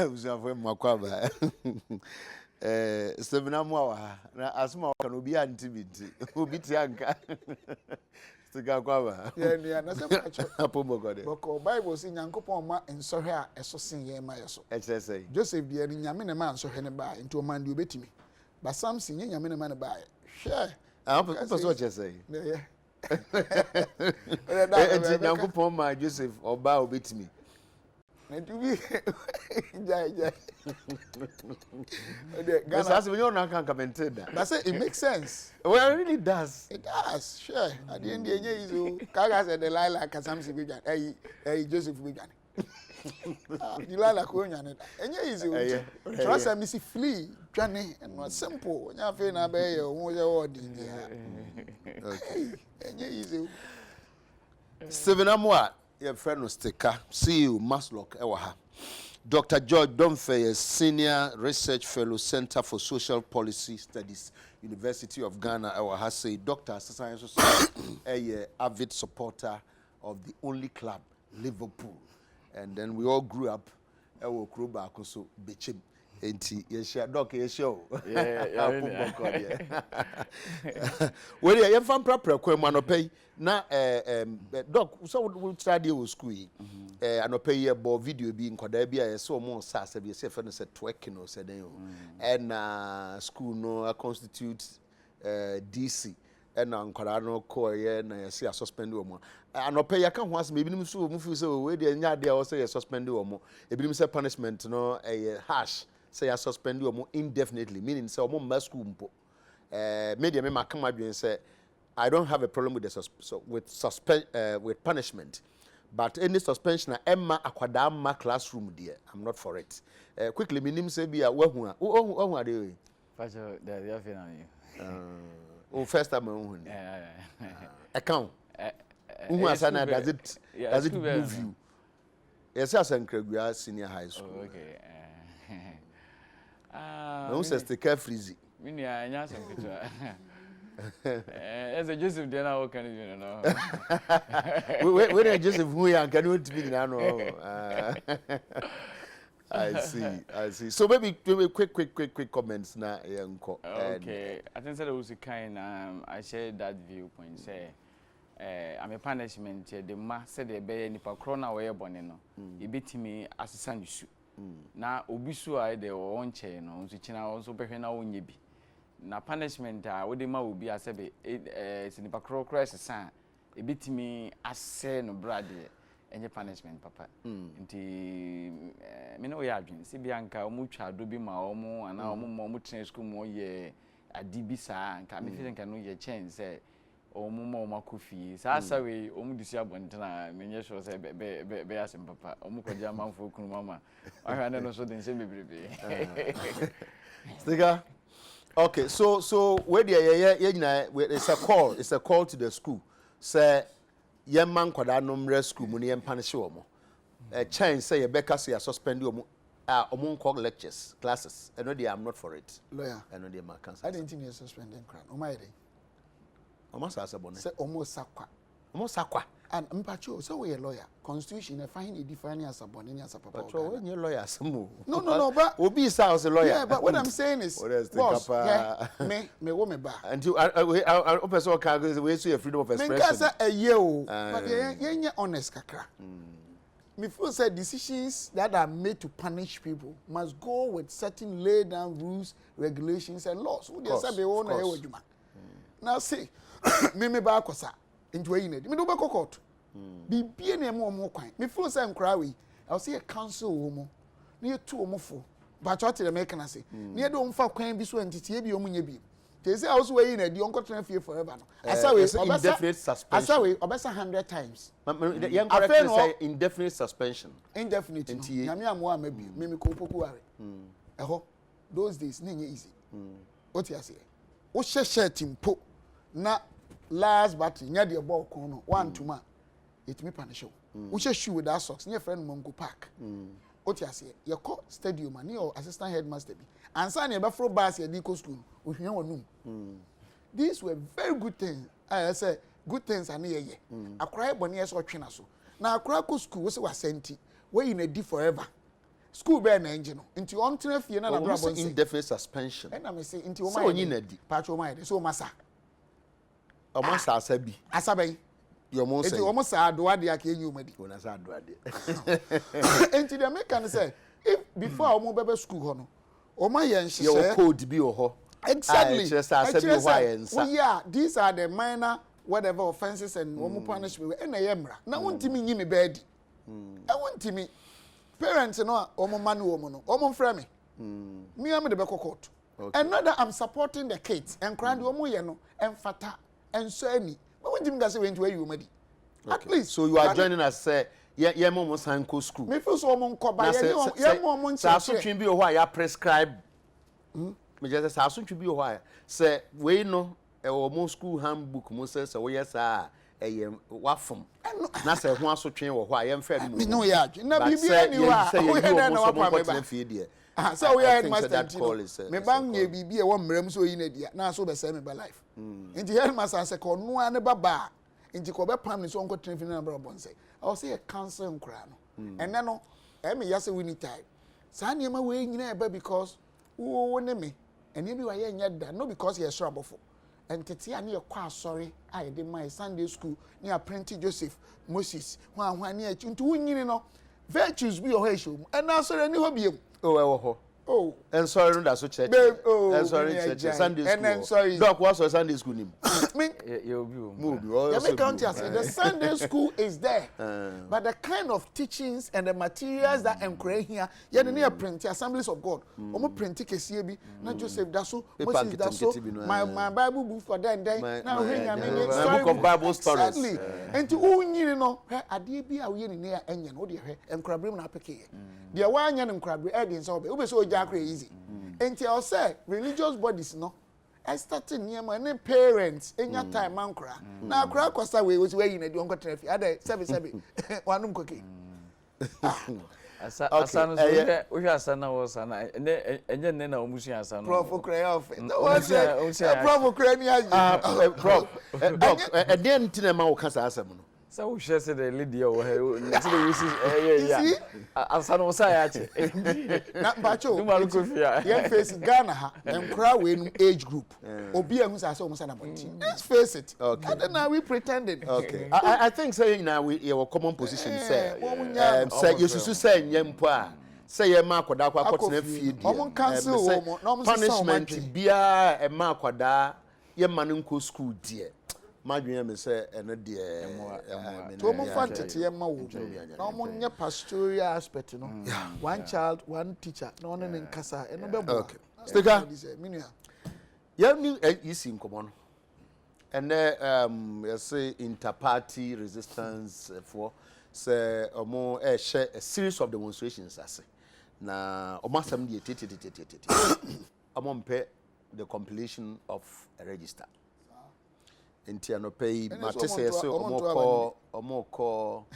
Usafu makwaba. Semina mwa na asuma kan obi antibiti. Obi tianka. Stika kwaba. Yeah, na se pacho. Apomo gode. Boko Bible say Nyankopon ma ensohwe a eso sen ye ma yeso. Say. Joseph de ni nyame ne ma ensohwe ne ba nti o man de obetimi. Ba Samson nye nyame ne ma ne ba. Hwe. Person say. Yeah. Enti Nyankopon ma Joseph oba obetimi. And to be yeah. That's when you're not commented that. That's it makes sense. Well, it really does. It does, sure. At the end of the day, so Kaga said the Lila Kasamsi Bigan, hey, Joseph Bigan. The Lila Koyan, and yeah, trust a missy flee, Johnny, and was simple. When you're feeling a bay or was your word in there. Okay, and yeah, easy. 7 amwa. Your friend was Sticker, CEO, Maslock, Ewaha. Dr. George Domfey, Senior Research Fellow, Center for Social Policy Studies, University of Ghana, Ewaha, say Dr. Science, a avid supporter of the only club, Liverpool. And then we all grew up, Ewa Kruba, so Bichim. Enti yeshia doc yeshio well yeah fan prapra kwema no pay na doc so we study with school anope ye bo video bi nkoda bi a so mo sa se bi se fe no se twerking no se den and school no constitute DC and nkoda no ko ye na ye se suspend wo mo anope ye ka ho asem ebinim so mo fi so we de nya de o se ye suspend wo mo ebinim se punishment no harsh say I suspend you indefinitely, meaning say omo school mpo. Media me makama dwen say I don't have a problem with punishment, but any suspension emma akwada ma classroom there, I'm not for it. Quickly minim say bia wahu a ade Pastor the afin on first time on account who asana does it move you? Yes, as Nkragua Senior High School. Okay. No says the care freezy. Mini I nya some picture. As a Joseph Dena what can you know. When Joseph who you can you be now. I see. So maybe quick comments na yanko. Okay. I think that was a kind I share that viewpoint say I'm a punishment the ma said the be nipa krona we bone no. E betimi asesa nsu. Na obisu a de won che no nso china also behwe na wonye bi na punishment a wo de ma obi asebe sinipa krokro esesa e bitimi ase no brade enye punishment papa nti me no ya adwen se bia nka o mu twa do bi ma o mu ana o mu train school mo ye adibi sa nka me feel nka no ye change say o mu mo makofi sa sawe o mu disi abontana menye sure say be asem papa o mu kwaja manfo kunu mama ahane no so den se bebrebe Stiga okay so where the it's a call to the school say yem man kwada no mre school mu ne yem punish wo mo change say you beka say suspend wo mo call lectures classes I know they I'm not for it lawyer I know they ma cancel I didn't think you suspending crown o my dey almost as a bonnet say almost sakwa and mpacho so we a lawyer constitution find a define as a bonnet as a papa pacho when you lawyer some no but obi say as a lawyer yeah but what I'm saying is boss yeah, me wo me ba until I person can go we so your freedom of expression me say a year o but you honest kakra me feel say decisions that are made to punish people must go with certain laid down rules regulations and laws who dey say be won na e waduma now see me ba akosa into a unit me do be court bibie na mo kwan me feel say nkra we I say a council wo mo na ye tu omo fo but what the make na say na ye do mfa kwan bi so entity bi omo nya bi they say also we na di onko tran fie forever no asa we indefinite suspension asa we obesa 100 times young correctly say indefinite suspension indefinite nyame amo ama bi me ko poku are eho those days na nya easy what you say wo share timpo na last battle nya de ball kon no one to man it me punish you wo share shoe with that socks near friend Mongo Park what you say you call stadium and your assistant headmaster bi ansa na be fro bus ya di ko school ohwen wonum these were very good things I say good things are near ye akra boni eso twena so na akra ko school wo se wasenti we in a di forever school be na engine nti on tena fie na bra bon indefinite suspension na me say nti o so onyi na di pa cho mai so masa o masa asabi asabai yo mo say nti o mo sa ado ade aka enyi o madi o na sa ado ade nti the make can say if before o mo bebe school ho no o ma ye nhye your code bi o ho exactly yeah these are the minor whatever offenses and one punishment and na yemra na wontimi nyi me bed e wontimi parents no omo manu omo no omo frɛ me me am de be court and not that I'm supporting the kids and crying omo ye no emfata enso ani but wontimi ga say we nti you madi at least so you are joining us say ye mo sanko school me feel so omo nkoba ye mo omo nche sa so twin bi o ho a ya prescribe me just say so twin bi o ho a say we no mo school handbook mo say we yes a wafom na say ho asotwen wo ho a yem fa me no ya na bibia ni wa o ye na wa pa me ba so we are master me bang ye bibia wo mram so yi na dia na so be say me ba life nti headmaster say ko no ane baba nti ko be pam ni so onko train na bra bon say I say a cancel nkra no and then no me ya say we need time sa na ma we nyina eba because wo ne me and bi wa ye nya da no because ye sure abofo and tete ani e kwa sorry I dey my Sunday school ni apprentice Joseph Moses hwan ni nti wunyini no virtues bi o ho ehom and na sorry ni ho biem oh e wo ho oh and sorry no da so church and sorry church Sunday school and then sorry doc was Sunday school nim me you be you make count here the Sunday school is there but the kind of teachings and the materials that encourage here you need print Assemblies of God omo print kesie bi na Joseph da so Moses da so my Bible book for then now book of Bible stories exactly and to unyini no ade bi a we ni na enye no de hwe enkorabrem na apeke de wa anya no enkorabre e de nso be so oja akra easy and I say religious bodies no I started near my parents enya time mankra na akra kwasa we was we na di onko trafi ade sebe wanum koke asa no so we asana wo sana enye ne na omusu asana prof kra off no what say prof kra ni aji prof doc ede ntina ma wo kasa asem no so we share say the lady o he nti we see asana wo say ache na bacho du malu kofia ye face Ghana ha enkra we nu age group obi ehun say o musana bonti let's face it okay and now we pretended okay I think saying now we your common position say say yesusu say nyempo a say ye ma akoda akotena fie di punishment bia e ma akoda ye ma nko school die madwenya me say eno de to mo fantete ye ma wo na mo nye pastoral aspect no one child one teacher na one ne nkasa eno be bo okay sticker ya ni isi nkomo no ene say interparty resistance for say omo share a series of demonstrations ase na omo asem de tete omo mpe the compilation of a register enti anopai matese so omo ko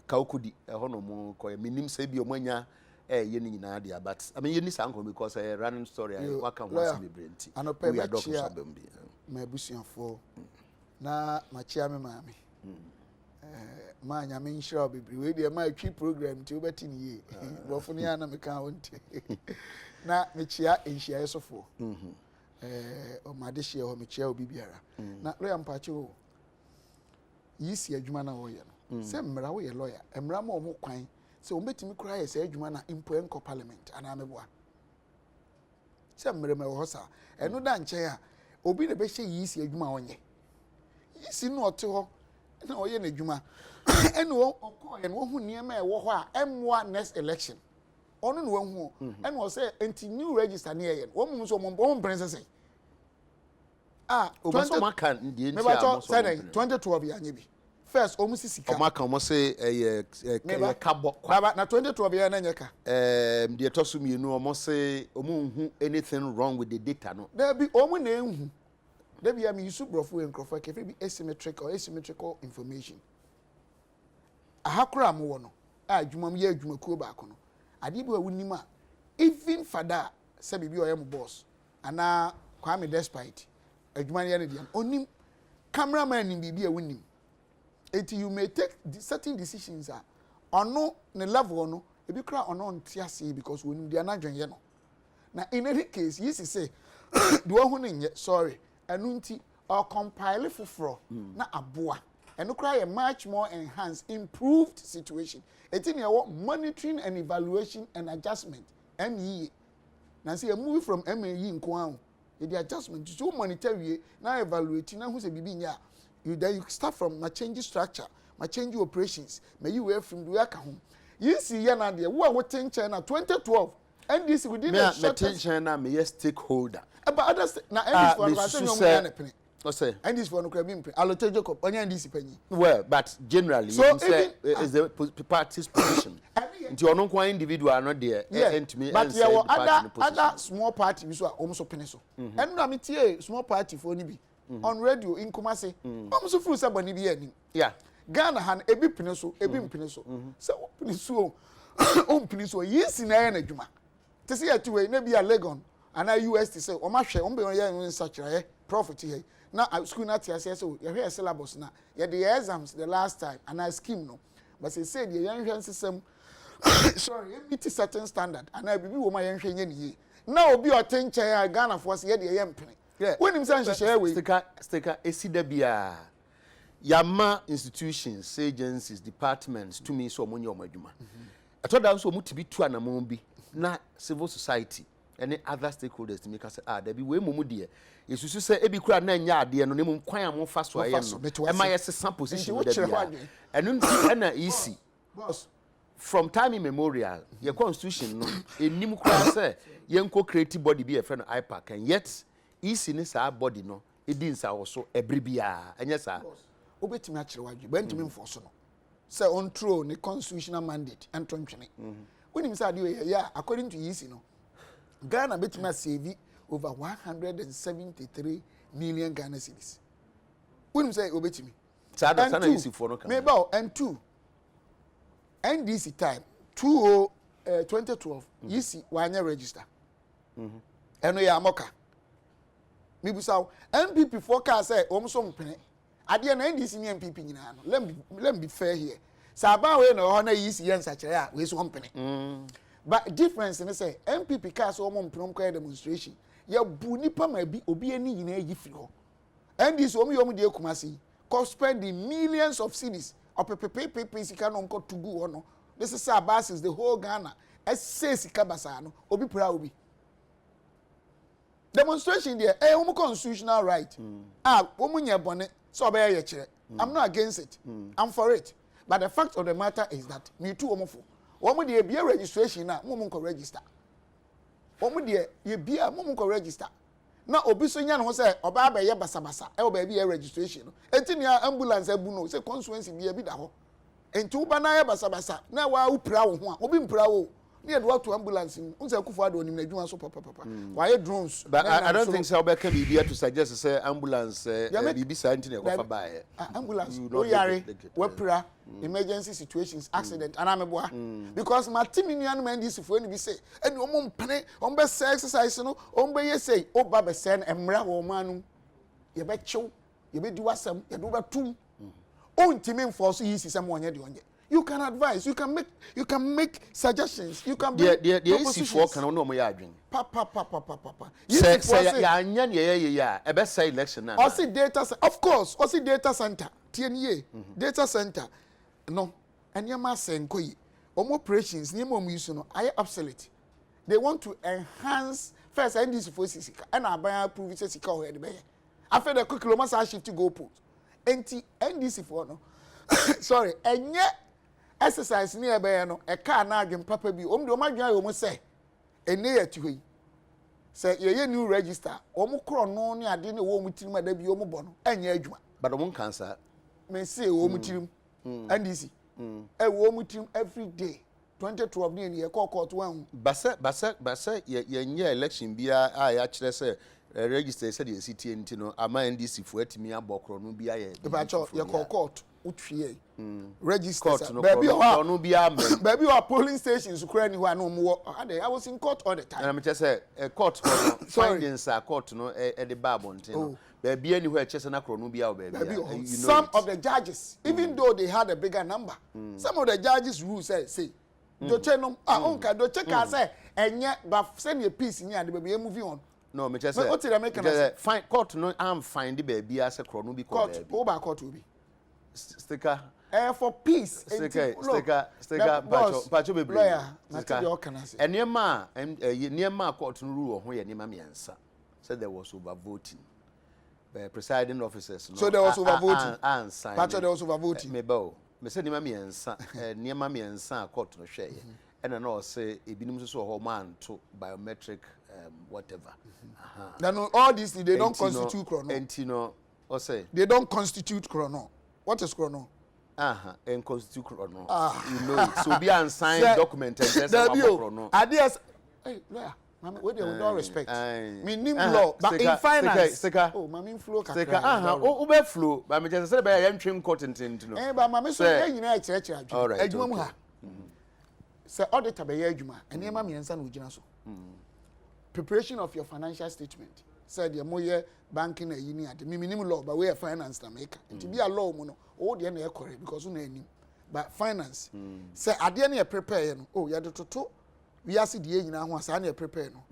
kaukudi hono mo ko minim se bi omanya ye ni nyina dia but I mean ye ni sanko because running story waka ho asem bebrenti anopai doctor bambi ma busuafo na machia me maame ma nyame nhyira bebri we dia ma atwi program ti obeti ni ye rofo ni ana me kan wonte na mechia enhia yesofo o madehye ho mechia obi biara na lawyer mpache o yisi adwuma na wo ye no se mmra wo ye lawyer mmra ma o mo kwan se o betimi kura ye se adwuma na impo enko parliament ana meboa se mmra ma wo sa eno da nche a obi na be hye yisi adwuma onye yisi no ote ho na oye na adwuma eno okoye no hu niam e wo ho a emwa next election onu no hu eno o say enti new register na ye wo mu so mo princess obaso maka ndie ntia mo so 2012 ya nya bi first o mu sisika o maka mo say kabo baba na 2012 ya na nya ka de tosu mienu o mo say o mu hu anything wrong with the data no there be o mu na ehu there be am yusu brofo enkrofo kefe bi asymmetrical information ahakura mo wo no adwuma ye adwuma kuo ba ko no ade bi wa wunim a even father say bibi oyem boss ana Kwame despite adwuma ye ne dia onim cameraman ni bibi a wunim until you may take certain decisions ono ne level no ebi kra ono ntiase because wonim dia na dwenye no na in any case yes say do hu ne sorry enu nti or compile foforo na aboa enu kra much more enhanced improved situation etini monitoring and evaluation and adjustment ME na say move from ME nko an the adjustment to monitor we na evaluate na hu say bibi nya you start from ma change structure ma change operations may you away from the work home you see ya na there wo ten China 2012 and this within the short China me stakeholder but others na and this for say and this for no crab allotate Jacob only and this penny well but generally so say is the party's position nti ono kwa individual no there entimi but there were other small party we so almost open so and na me tie small party for ni bi on radio in Kumasi almost full say boni bi ani yeah Ghana han ebi pene so ebi mpene so say open so open so yes na ya na dwuma te say ati we na bi a Legon and US say o ma hwe o be ya nsachira profit here na school na tia say so you hear syllabus na ya the exams the last time and I scheme no but say the yan hwan system sorry meet certain standard and I be wo ma yan hwan nye ni na obi o ten chen Ghana for say the yan mpene when him say share we sticker esida bia yama institutions agencies departments to me so money omadwuma atoda so mutibi tu anamon bi na civil society any other stakeholders to make us say there be we mumu de yesusu say ebi kura na nya ade no nemu kwan am fa so aye no e ma yes some position with that and na easy boss from time immemorial your constitution no enim kura say yenko creative body be a friend IPAC and yet easy ni sa body no edin sa wo so ebri bia enya sa obetimi akire wadwe bantimi mfoso no say on true ni constitutional mandate entontwene when him say yeah according to EC no Ghana betimi save over 173 million Ghana cedis when him say obetimi sada sana EC for no kan maybe and two NDC time 2012 EC wanya register eno ya amoka mibusaw MPP forecast say omso mpene ade na NDC ni MPP nyina no let me be fair here saba we na ho na EC yen sachire a we so mpene but difference in say MPP cast omo mpene ko demonstration ya bu nipa ma bi obi ani nyina yi firi ho NDC omo de Kumasi cost spending millions of cedis opepepepe sika no nko tugu ho no this is about is the whole Ghana say sika basa no obi pra obi demonstration there constitutional right woman ye bone so obey ye kire I'm not against it I'm for it but the fact of the matter is that me too omofo woman dey be registration na woman ko register woman dey ye bia woman ko register na obi so nya no say oba ba ye basabasa e oba bi registration no enti nia ambulance abu no say constituency bia bi da ho enti uba na ye basabasa na wa upra wo ho a obi mpra wo near what to ambulance unse akufo do nim na adwuma so papa why drones but I don't think so be can be here to suggest say ambulance bibi sa nti na go fa ambulance o yare wepra emergency situations accident and ameboa because my team in anu man this for ni bi say eni omo mpene on be say exercise no on be ye say o ba be say emra wo manu ye be chew ye be di wasam ye do ba tum on team enforce yi system onye de onye. You can advise, you can make suggestions, you can bring the EC4 can no more adwin. Papa. Say ya anya ya e be say election na. O see data of course, o see data center. TNA data center. No. Anyama senko yi. Operations ni mo use no are obsolete. They want to enhance first NDC for sika and aban prove it sika o head be. After the kilometer shift to go post. NDC for no. Sorry, enye exercise ni ebe no e ka na adwen papa bi omde omadwan yo mo say ene ya ti hoyi say ye new register omo kro no ne ade ne wo mutirim ada bi omo bo no enye adwuma but omo cancer me say wo mutirim NDC e wo mutirim every day 2012 ni ye call court wan basa ye nye election bia a ya kire say register say the city enti no ama NDC fu atimi abokro no bia ye ba cho ye call court utwie register baby no be am baby or polling stations kura ni ho na mo I was in court all the time and me say court findings are court no the babontin no baby any where chese na kro no be baby some of the judges even though they had a bigger number some of the judges rule say doche no onka doche ka say enye ba send a piece ni ade baby moving on. No, me just say fine court no am find the baby as a kro no be court o ba court obi sticker for peace sticker pacho baby lawyer na ti dey can say enema court no rule ho ye nema miensa said there was overvoting by presiding officers no so there was overvoting pacho there was overvoting me bow me say nema miensa court no hwe ye and no say ebinum so ho man to biometric whatever. Now all this they don't constitute chrono. Entino, or say they don't constitute chrono. What is chrono? And constitute chrono. You know it. So be unsigned document and there's a chrono. Ideas. Hey, lawyer, mama, with all respect. Me name law, but in finance. Oh, mama flow. Ube flow. But me just say by am train court into no. But mama so you know church. All right. Say auditor be adwuma. Ene ma me nsa na ogina so. Preparation of your financial statement said the moye banking a uni at the minimum law but we are finance to make it be a law mono all the end correct because you know but finance say at the end prepare oh you to we are see the age now once I prepare no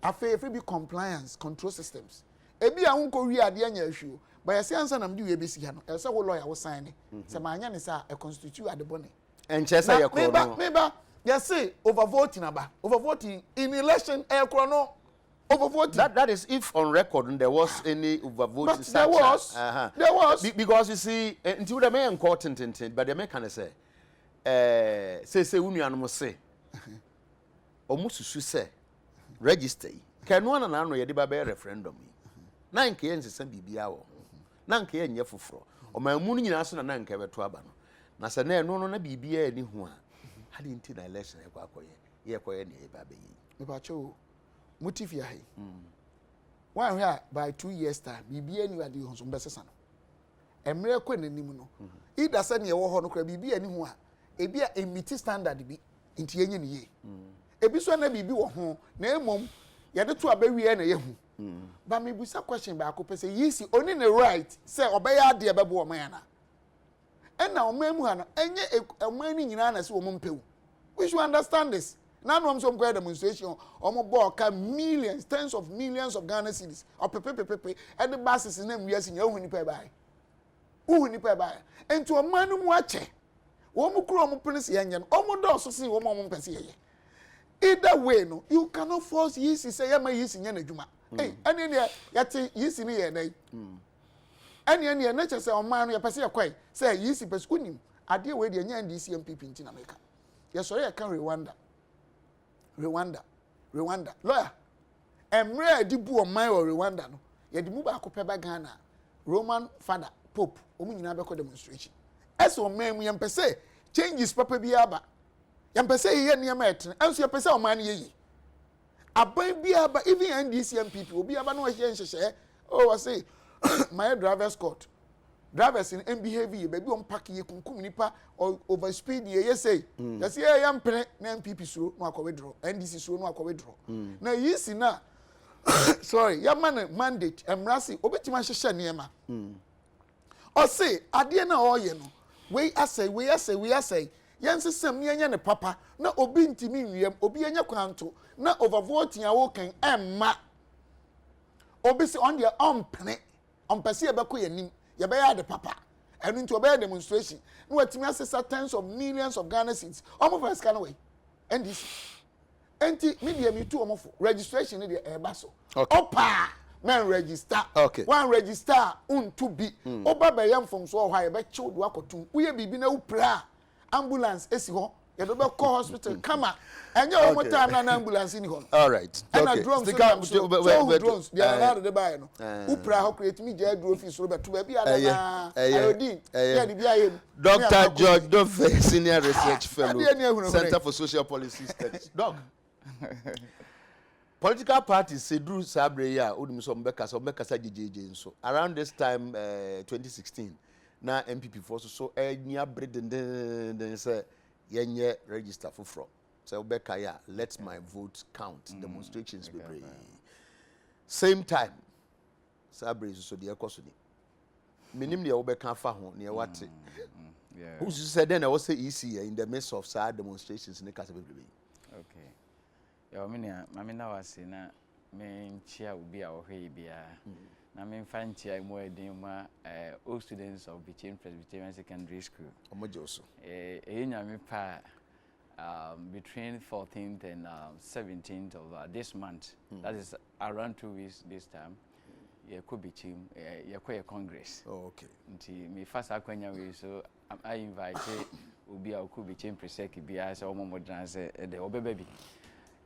afa be compliance control systems e bi a unko wi ade anya ahwu but yes answer na mdi we be si ha no e say wo lawyer wo sign say ma anya ne say e constitute ade bone en che say your no meba yes say overvoting in election chrono overvoting that is if on record there was any overvoting there was because you see until the main important but the main can say say unuanom say omususu say register kanu na na no ye de ba referendum na nke ye nsesa bibia wo na nke ye nye foforo o ma mu nyina so na nke beto aba no na se na eno no na bibia ni hu a hadi nti na election e kwa akoye ye koye ne e ba be yi me ba cho motive ya he one here by 2 years time bibia ni wade ho so mbesesa no emre ko nanim no ida se ne wo ho no kra bibia ni hu a ebia emiti standard bi nti yenye ne ye ebi so na bibi wo ho na emom ye de to abawie na ye hu ba me busa question ba ko pese yisi oni ne right say obeya ade bebo o man na ena o man mu ha no enye oman ni nyina na se o mpewu we should understand this now no some go demonstration omo ball ka millions tens of millions of Ghana cedis o pepe and the buses na mwiase nya hu ni pa bai ento oman no mu ache wo mu kuro mo prince yenye no omo do so si wo mo mpese ye either way no you cannot force yisi say ya ma yisi nya na dwuma ene ne yate yisi ne ye dai ene na che say oman no ye pese ye kwai say yisi pese kunim ade we de nya ndc MPP nti na meka ye so ye kan Rwanda lawyer emre adibu oman o Rwanda no ye di mu ba ko peba Ghana Roman father pope o mu nyina be ko demonstration eso oman mu ye mpese changes papa bi aba ye mpese ye niam etre enso ye pese oman ye yi aban bi aba even NDC MPP obi aba no hye nhyehyɛ oh I say my driver's court drivers in MBHV baby on pack ye kunkum nipa over speed ye say that's ye yam pen na MPP so no akwa withdraw NDC so no akwa withdraw na yisi na sorry ya man mandate emrasi obetima hyehye niema o say ade na o ye no we asay yen sesem yenye ne papa na obi ntimi nwiem obi yenye kwanto na overvoting awo kan emma obi se on the ompene ompese e beko yanim ye be ya de papa enu nti obey demonstration no watimi asesa tens of millions of Ghana cedis omo first can way NDC enti media me tu omo registration ne de e ba so opa men register one register unto be oba be yam from so ho ye be chiw do akotum uye bibi na upra ambulance esi ho ye do be call hospital kama enye omo time na ambulance ni ho all right okay drones they are allowed to buy no upra ho create me je do office ro beto ba bia na iodine ya di bia yem Dr. George Dove senior research fellow Center for Social Policy Studies doc political parties say Drew Sabre ya odum so mbeka sa jejeje nso around this time 2016 na MPP for so nya bredenden say yenye register for so obeka ya let my vote count demonstrations be brave same time sabre so de ekoso ni menim ne obeka fa ho ne wate who said then I was say easy in the midst of sad demonstrations in the case of brave okay ya mami na wase na me nchia obi a ohwe bia na me mfa nchia mo edin ma all students of Bichem Presbyterian Secondary School omojoso enyame pa between 14th and 17th of this month that is around 2 weeks this time ye ko Bichem ye ko congress okay nti me fasa kwanya we so I invite obi a ko Bichem Presec bia se omo modran se de obeba bi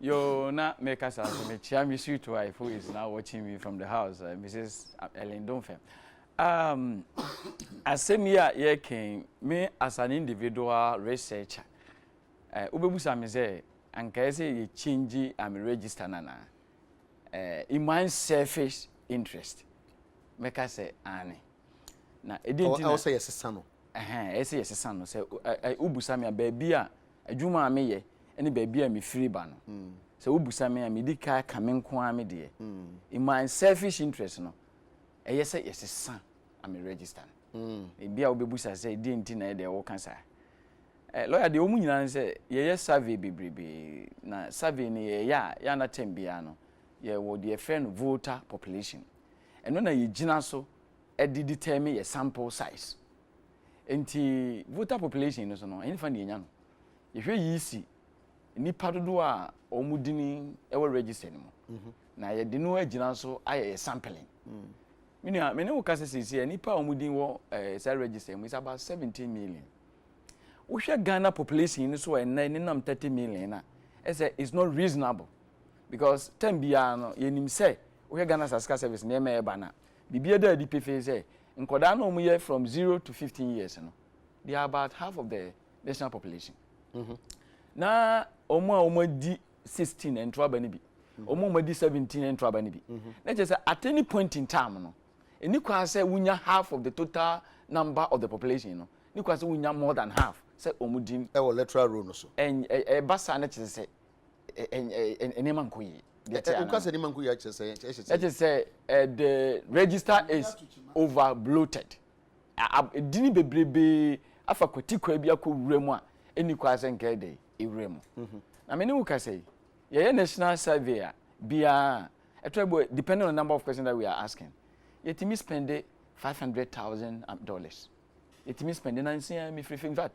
yo na make us as me chia me sweet wife who is now watching me from the house Mrs. Ellen Donfem asemia ye ken me as an individual researcher obebusa me say anka say ye change am register nana in my selfish interest make us say ane na edinti na say yes no say yes no say obusa me baabi a adwuma me ye ene baabi a me free ba no so obusa me a me dika ka me nko a me de in my selfish interest no yes yes am register e bia obebusa say edinti na de wo kan sa lawyer de omu nyina say ye survey bebrebe na survey ni ya na tembia no ye wo de friend voter population eno na ye gina so e determine ye sample size enti voter population no so no enifa na enya no ye hwe yisi nipa dodo a omudini e wo register ni mo na ye de no agina so aye sampling mene wo kase sisi nipa omudin wo say register mo is about 17 million. We share Ghana population so and 30 million na it's not reasonable because tembia no yenim say we Ghana Saska service na me eba na bibia da DPF say nkoda na omu year from 0 to 15 years no they are about half of the national population na omu di 16 and trouble ni bi omu di 17 and trouble ni bi na just at any point in time no eni kwa say wunya half of the total number of the population no ni kwa say wunya more than half say omudin e wo electoral roll no so basa na chese say enema nkoyi o ka say enema nkoyi chese say the register is over bloated dini bebrebe afa kwatikwa bia ko wuremu a eni kwa say nke dey ewuremu na me ni wo ka say ye national survey bia etrebo depending on the number of questions that we are asking yet me spend $500,000 it means spending and see me free in fact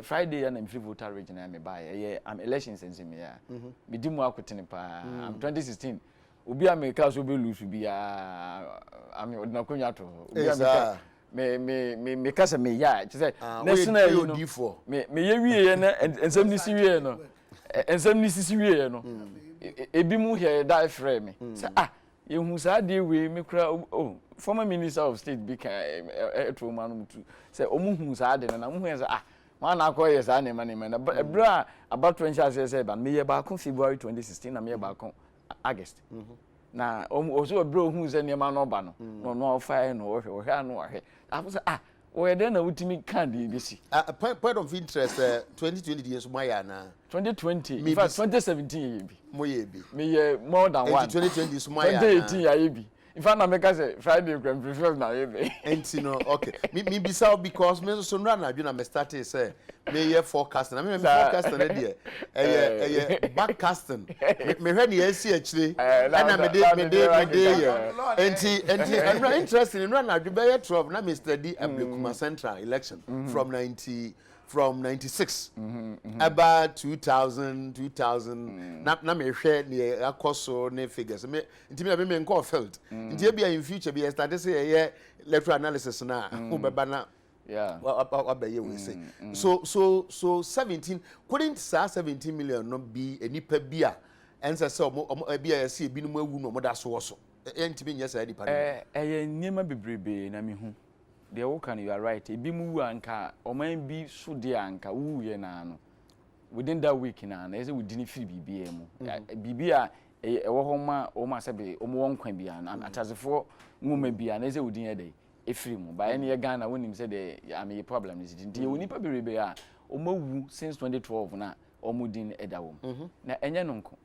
Friday and I'm free voter region me buy I'm elections and me ya me di mu akotene pa I'm 2016 obi America so be lose bi I'm odina konya to obi America me kasa me ya say national you know me ye wie na ensem ni si wie no ensem ni si wie no ebi mu here die frame me say you hu sa dey we me kra former minister of state bika etro man to say omu hu sa dey na mu hu say man akọ yes na na bra about 20 say ban me ye ba kon February 2016 na me ye ba kon August na oso bro hu say nema no ba no no fa no wo hwe anu wo hwe afu say we dey na utimi kan dey bi si point of interest 2020 years mo ya na 2020 in fact 2017 ye bi mo ye bi me ye more than one 2020 so mo ya 2018 ya ye bi in fact na make say Friday grand prefer na ye bi enti okay me bisa because me so no na adwena me start say me ye forecast na me forecast na dey backcasting me hwe na esi akire na me dey enti I'm interested in na adwe be 12 na me study Ablekuma Central election from 96 about 2000 na me hwe ne akoso ne figures me ntimi me nko felt nti bia in future bia start say ye electoral analysis na wo beba na what be we say so 17 couldn't say 17 million no be enipa bia ense say omo bia ye say binum awu no mo da so so ntimi nya say enipa nyema bebrebe na me hu de wo kan you are right ebi mu wu anka oman bi so de anka wu ye na no within that week na say we didn't feel bibia mu bibia ewo ho ma o ma say be o mo won kwan bia na atazefo nwoma bia na say we din ye dey efiri mu ba ene ye Ghana wonim say the am problem is nti ye onipa berebe a omawu since 2012 na omudin edawom na enye nonko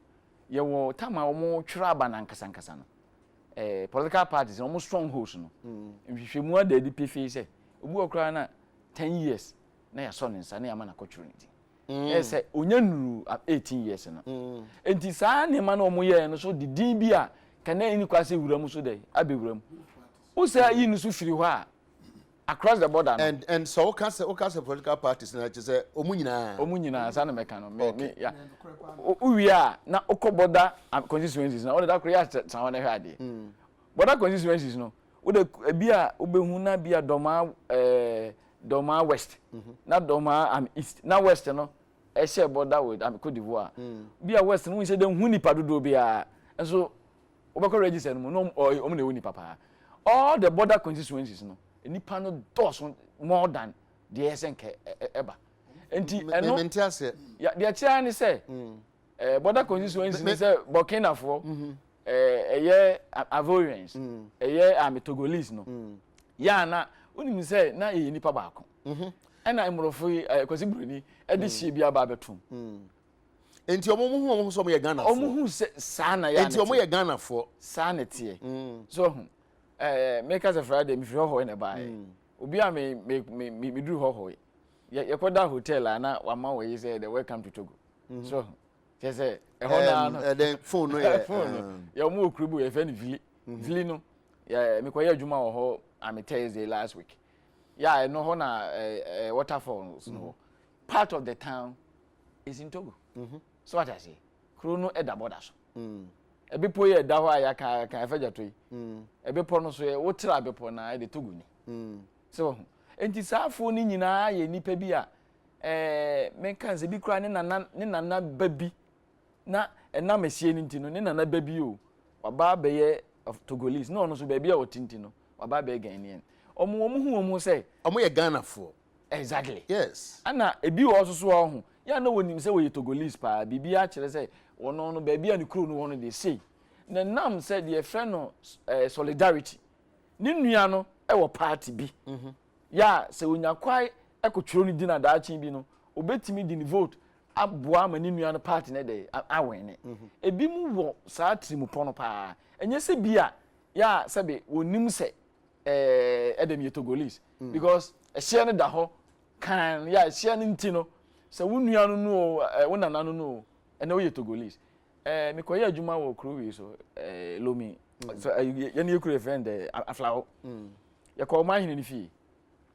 ye wo tama omo twira aba na nkasa no political parties omo strongholds no nhwehwemu adadi pefe say obu okra na 10 years na ya so nsa na ya ma na kotwiro nti say onya nuru 18 years no enti saa ne ma na omo ye no so didin bi a kana ini kwase wuram so dey abewuram usa yi no so firi ho a across the border no. And so o can say political parties na say omu nyina sa na meka no me ya uwia na border constituencies na all that create sound na hwade border constituencies no wo de bia obehu na bia doma west na doma east na west no e share border with Cote d'Ivoire bia west no we say dem hu nipa dodo bia so obekọ register no no omo na hu nipa pa all the border constituencies no nipa no does more than the SNK eba enti eno mentiase ya de chia ni say border constituencies ni say Burkina Faso eye Ivorians eye Togolese no ya na unim say na e nipa ba ko ena imrofo kwasi bruni e de hie bia ba betum enti omo so mo ye Ghana fo omo hu sa na ya enti omo ye Ghana fo sa na tie so make us a Friday me feel ho in buy obi a me do ho ye koda hotel na wa ma we say the welcome to Togo so they say e ho na then phone no ye phone ya mo okrubu ye fe ni vili no ya me koye adwuma wo ho am Thursday last week ya no ho na waterfalls no part of the town is in Togo so what I say kro no e da border so ebepo ye da ho aya ka afajato yi ebepo no so ye wotira ebepo na e de Togo ni so enti saafo ni nyina ye nipa bi a menka ze bi kra ne nana babi na na mesie ni ntino ne nana babi o waba be ye of Togolese no so baby a otinti no waba be Ghanaian omo say omo ye Ghana fo exactly yes ana ebi wo so ho ya na wonim say we Togolese pa bibi a kire say wono no baby a ne kro no wono dey say na nam said the friend no solidarity ni nua no e wo party bi ya se onya kwai e ko twiro ni dina da achi bi no obetimi di ni vote aboa ma ni nua no party ne dey awene ebi mu wo saa trimu pono pa enye se bia ya sebe wonim se edem ye Togolese because e share ne da ho kan ya share ne ntino se wo nua no no wo nana no no ene wo ye Togolese me koye adwuma wo kruwi so lomi so ye ne ekure friend aflawo ye ko ma hini ni fi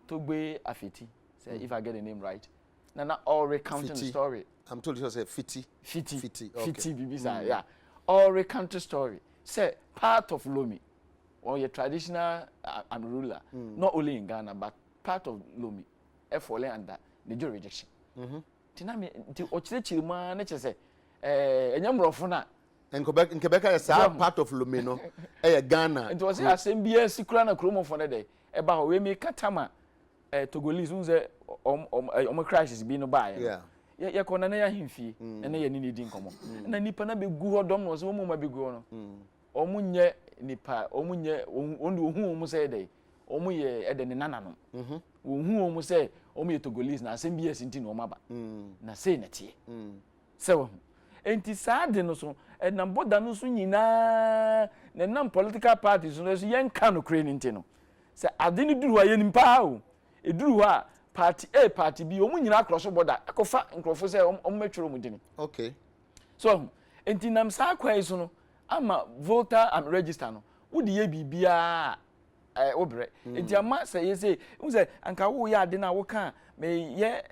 Togbe Afeti say if I get the name right na all recounting the story I'm told you say Fiti okay bibisa yeah all recounting story say part of Lomi or your traditional ruler not only in Ghana but part of Lomi falling under the jurisdiction tinami ti ochire ma na che say enyamrofo na in Quebec is part of Lomi no Ghana it was asembia sikura na kromo for na dey e ba ho we me katama Togolese unze crisis bi no ba ye kona na ya himfie na ye ni di nkomo na nipa na begu ho dom no so mo ma begu no omunye nipa omunye ondu ohu omu say dey omuye ede ne nana no ohu omu say omuye Togolese na asem bi asinti no maba na say na tie so enti saade no so na boda no so nyina na nam political parties no so yen ka no kre nti no say ade ni duru wa ye nimpa o eduru wa party A party B omu nyina cross border akofa nkrofo say ometwero mu dini okay so enti nam sa kwai so no ama voter and register no wodi ye bibia obre enti ama say say u say anka wo ya ade na wo kan me ye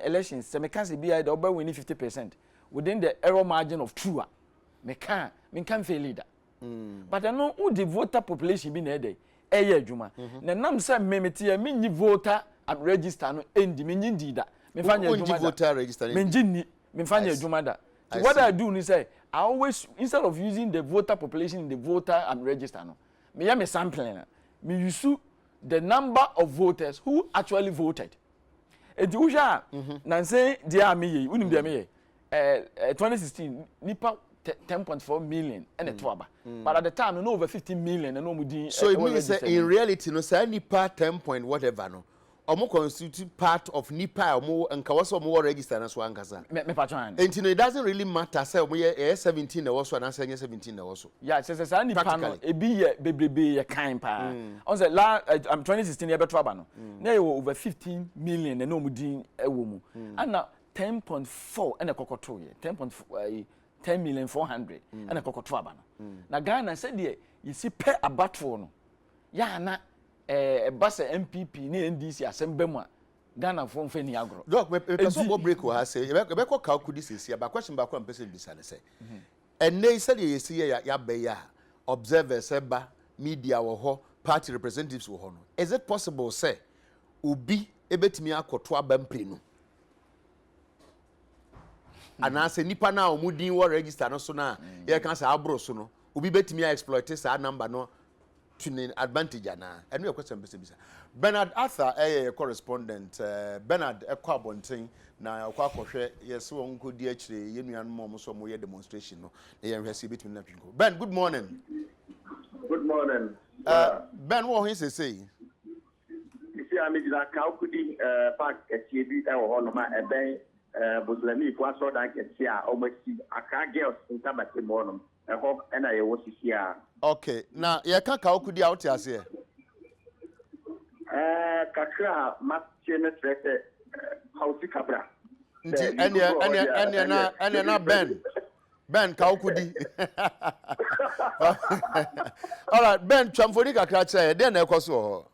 elections say me kan say bia the oba win 50% within the error margin of true me kan fail leader but no wodi voter population bi na dey eye adwuma na nam say memeti ya menyi voter and register no endi menyi ndida me fanya adwuma voter register menyi me fanya adwuma da so what I do is say I always instead of using the voter population in the voter and register no me ya me sampling me use the number of voters who actually voted enti wo hwa na say dia me ye unim dia me ye 2016 nipa 10.4 million and a twaba. But at the time, no over 15 million and no mudi. So it means in reality, no, say nipa 10 point whatever no. Omo constitute part of nipa omo and kawaso omo register na so ankasa. Me patron. And it doesn't really matter say omo 17 na also and say 17 na also. Yeah, say nipa no e bi ye bebrebe ye kan pa. On say la 2016 ye beto aba no. Na you over 15 million and no mudi ewo mu. And now 10.4 and a kokoto ye. 10,400,000 and a kokoto aba no. Na Ghana said you see per abatfo no. Ya na bus MPP ni NDC asembema Ghana for mfeni agro. Doc, me person go break o ha say e be ko ka kudi sisi ba question ba ko am person bisa ne say. And they said you see ya be ya observers eba media wo ho party representatives wo ho no. Is it possible say obi ebetimi akoto abampre no? Ana say nipa na omudin wo register no so na ye kan say abro so no. Obi betimi exploit sa number no to an advantage ana. And your question bisa. Bernard Arthur correspondent Bernard Ekwabonten na akwakohwe yes won kodi akire yenuan mom so mo ye demonstration no na ye hwese between na twinko. Ben, good morning. Good morning. Ben, what he say? You see I'm in Kaukudi park HB e wo no ma eben Buslemi kwa so dan kesi a omosi aka girls in tabati monom e ho na ye wo sisi a. Okay, now ye ka Kaukudi out here. Kakra matchene trete hausi kabra. Nti enya na Ben Kaukudi. All right, Ben Chamfoni kakra che dey na ekoso.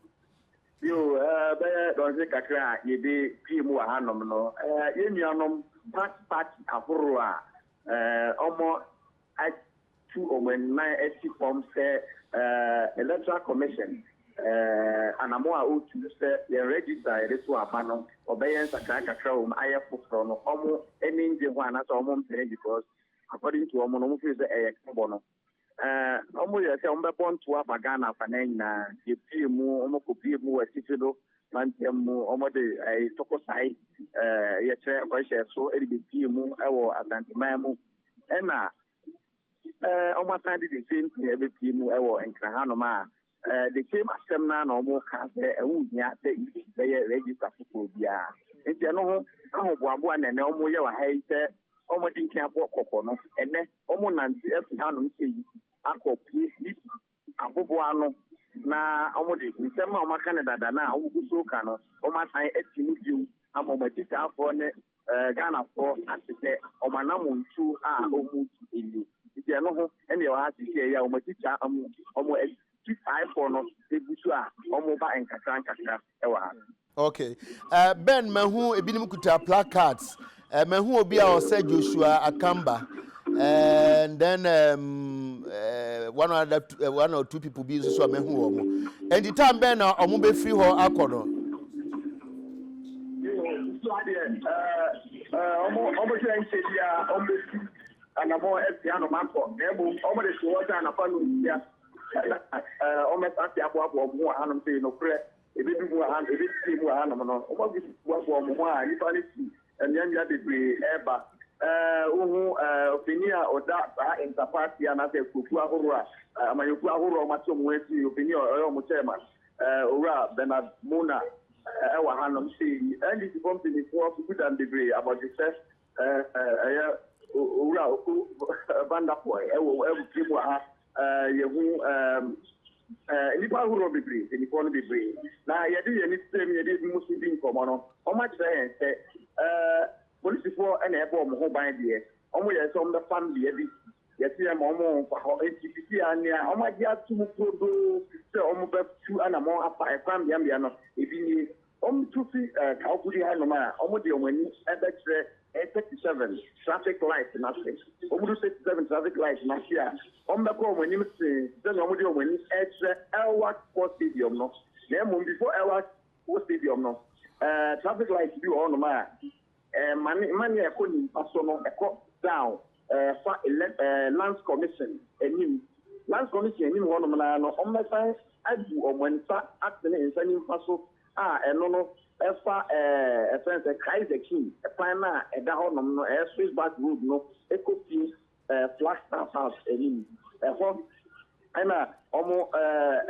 Yo be don se kakra ye be pimu ahanom no ye nuanom party aforo a omo atu omenna esi form say electoral commission anamo a otu say ye register ere so abano obeyen sakra o aye foforo no omo eni nje ho anasa omo mpere because according to omo no feel say e ekbo no omo ye say ombe ponto abagana fanan na ye pimu omo ko pimu wasifido mantemu omo de toko sai ye che ko she so e be pimu ewo adantimamu ena omo tan di same thing e be pimu ewo enkrahano ma the same asem na omo ka say ewunya say ye register for bia enti no ho ahoboabo na ne omo ye wa hai say omo dinkin abo kokko no ene omo nanti e hanu nti akopi abobo ano na omo de nsema omo Canada da na oguso ka no omo san etinu biu amomati afọ ne Ghana for asite omo na muntu a omu ili iti no ho ene wa asite ya omo ticha omo for no ebusu a omo ba enkakra ewa. Okay. Ben mahu ebinim kuta placards. Mahu obi a o say Joshua Akamba. And then one or two people be so mahu omo. And the time Ben omo be free ho akono. Omo try say dia omo and amo epiano manko. Omo de so water na panu dia. Omo ati abo omo hanum say no pre ebi mu han ebi ti mu hanum no omo bi omo a ifa ni ti enya de be eba opinia oda interparty na se kuku ahoro a amanyoku ahoro ma to mu eti opinia omo chairman ora Bernard Mona ewa hanum say and the company for good and degree about the first ora banda boy ewo ti mu ha yehu nipa huro bebre nipa no bebre na yede ye ni system yede musu bi nkomo no o ma kire se police for na ebe omo ho ban de omo ye so mbe family ye bi ye ti am omo fa ho NTPC ania omo dia tumu prodo se omo be tu ana mo apa e kwam bia no ebi ni omo tu fi ka okudi ha no ma omo de omo ni ebe kire 37 traffic lights na se omo 37 traffic lights na here omo ko omo ni se no omo de omo ni extra Elwak Sports Stadium no na mo before Elwak Sports Stadium no traffic lights bi on no ma mani e ko ni paso no e ko down for Lands Commission enim ho no na no omo san adu omo nsa atene nsa ni paso eno no efa friends Kaiser King plan na eda ho no Swiss back road no ekopi Flagstaff House enim ho ana omo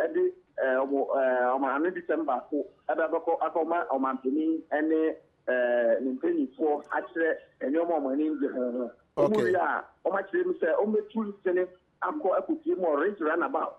edi omo December ko adabako akoma omampini ene nimpeni fo akire ene omo ani nje ho omo ya omo akire mi se omo tuli sene akọ akuti mo race runabout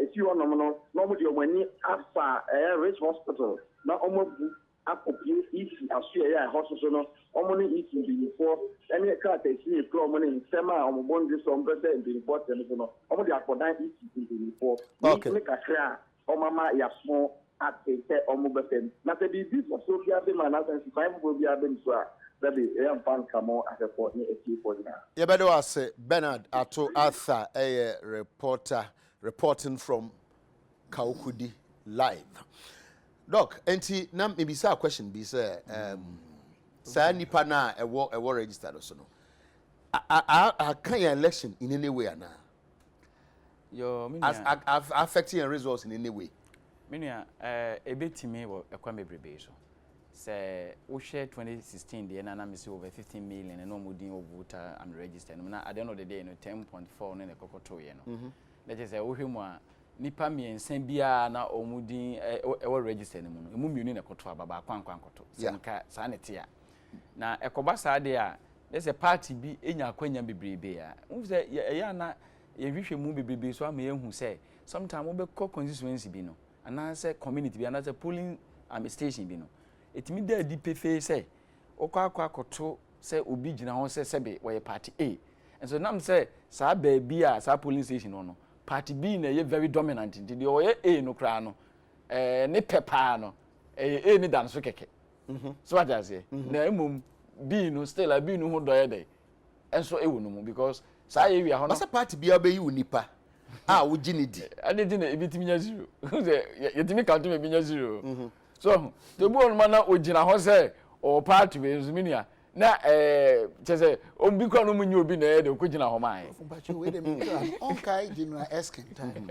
if you want no normally omo ani afa race hospital na omo bu akọpie isi aso ya hospital no omo ni isi bi for any card esi pro omo ni nsema omo bondi so mbese bi for tene no omo di akodan isi bi for ni kakra omo ma ya fo atete omo besen na se bi for so bia be man na sense 5 go bia be so a that be am fan kamo as a for ni eki for na ye bedo ase Bernard Ato Arthur reporter reporting from Kaukudi live. Doc, enti na mebisa question bi say sa nipa na ewo registered so no I can election in any way na yo as affecting results in any way minia ebetimi wo ekwa mebrebe so say wo share 2016 de na me say over 15 million and no modin of voter and registered na at the end of the day no 10.4 no ekokoto ye no that is wo hwemu a nipa miensan bia na omudin ewo register ne mu no emu mienu na ekoto ababa kwankwankoto senka sa netia na ekoba sa de a there's a party bi enya akwanya bebrebe a wo say ya na ye hwehwe mu bebrebe so ama yehu say sometimes we be constituency bi no and say community bi and say polling station bi no etimi da di pefe say okwakoto say obi gina ho say sebe we party A and so nam say sa ba bi a sa polling station no party B na ye very dominant in the oye A no kra no ne pepa no A ni dan so keke so what I say na emum B no still a B no ho doye dey enso e wo no mu because sa ye wi a ho no sa party B obeyi unipa wo gini di ade di na ebitimi nya zero ye timi count me bi nya zero so the boy man na ogina ho say o party we nzumini na chese ombi kwa no munyi obi na e de okogina ho mai but you wait a minute on kai general eskin time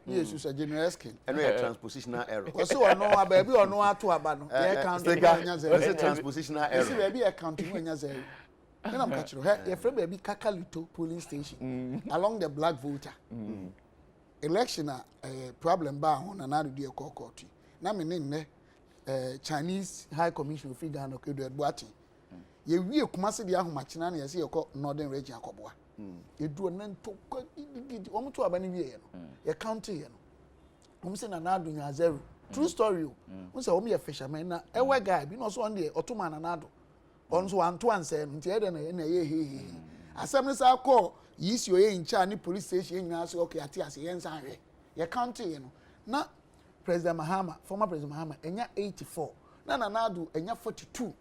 yes you say general eskin and we transpositional error so ono aba bi ono ato aba no e count nya zero it's a transpositional error see be account nya zero then am catch you free baby Kakalito polling station along the black voter election problem ba ho na do e court na me ne Chinese High Commission of Ghana no kedo edbuati ye wie kumase dia ahomachina na yesi yekọ northern region akoboa edu nan to omo to aba ne wie ye no ye count ye no omo se na nado nya zero true story o se omo ye fisherman na ewe guy bi no so on de otoma na nado on so anto anse nti e de na ye he asem ne sa call yisi o ye incha ni police station nya so okay ati ase ye nsan hwe ye count ye no na President Mahama, former President Mahama, enya 84. Na nado enya 42.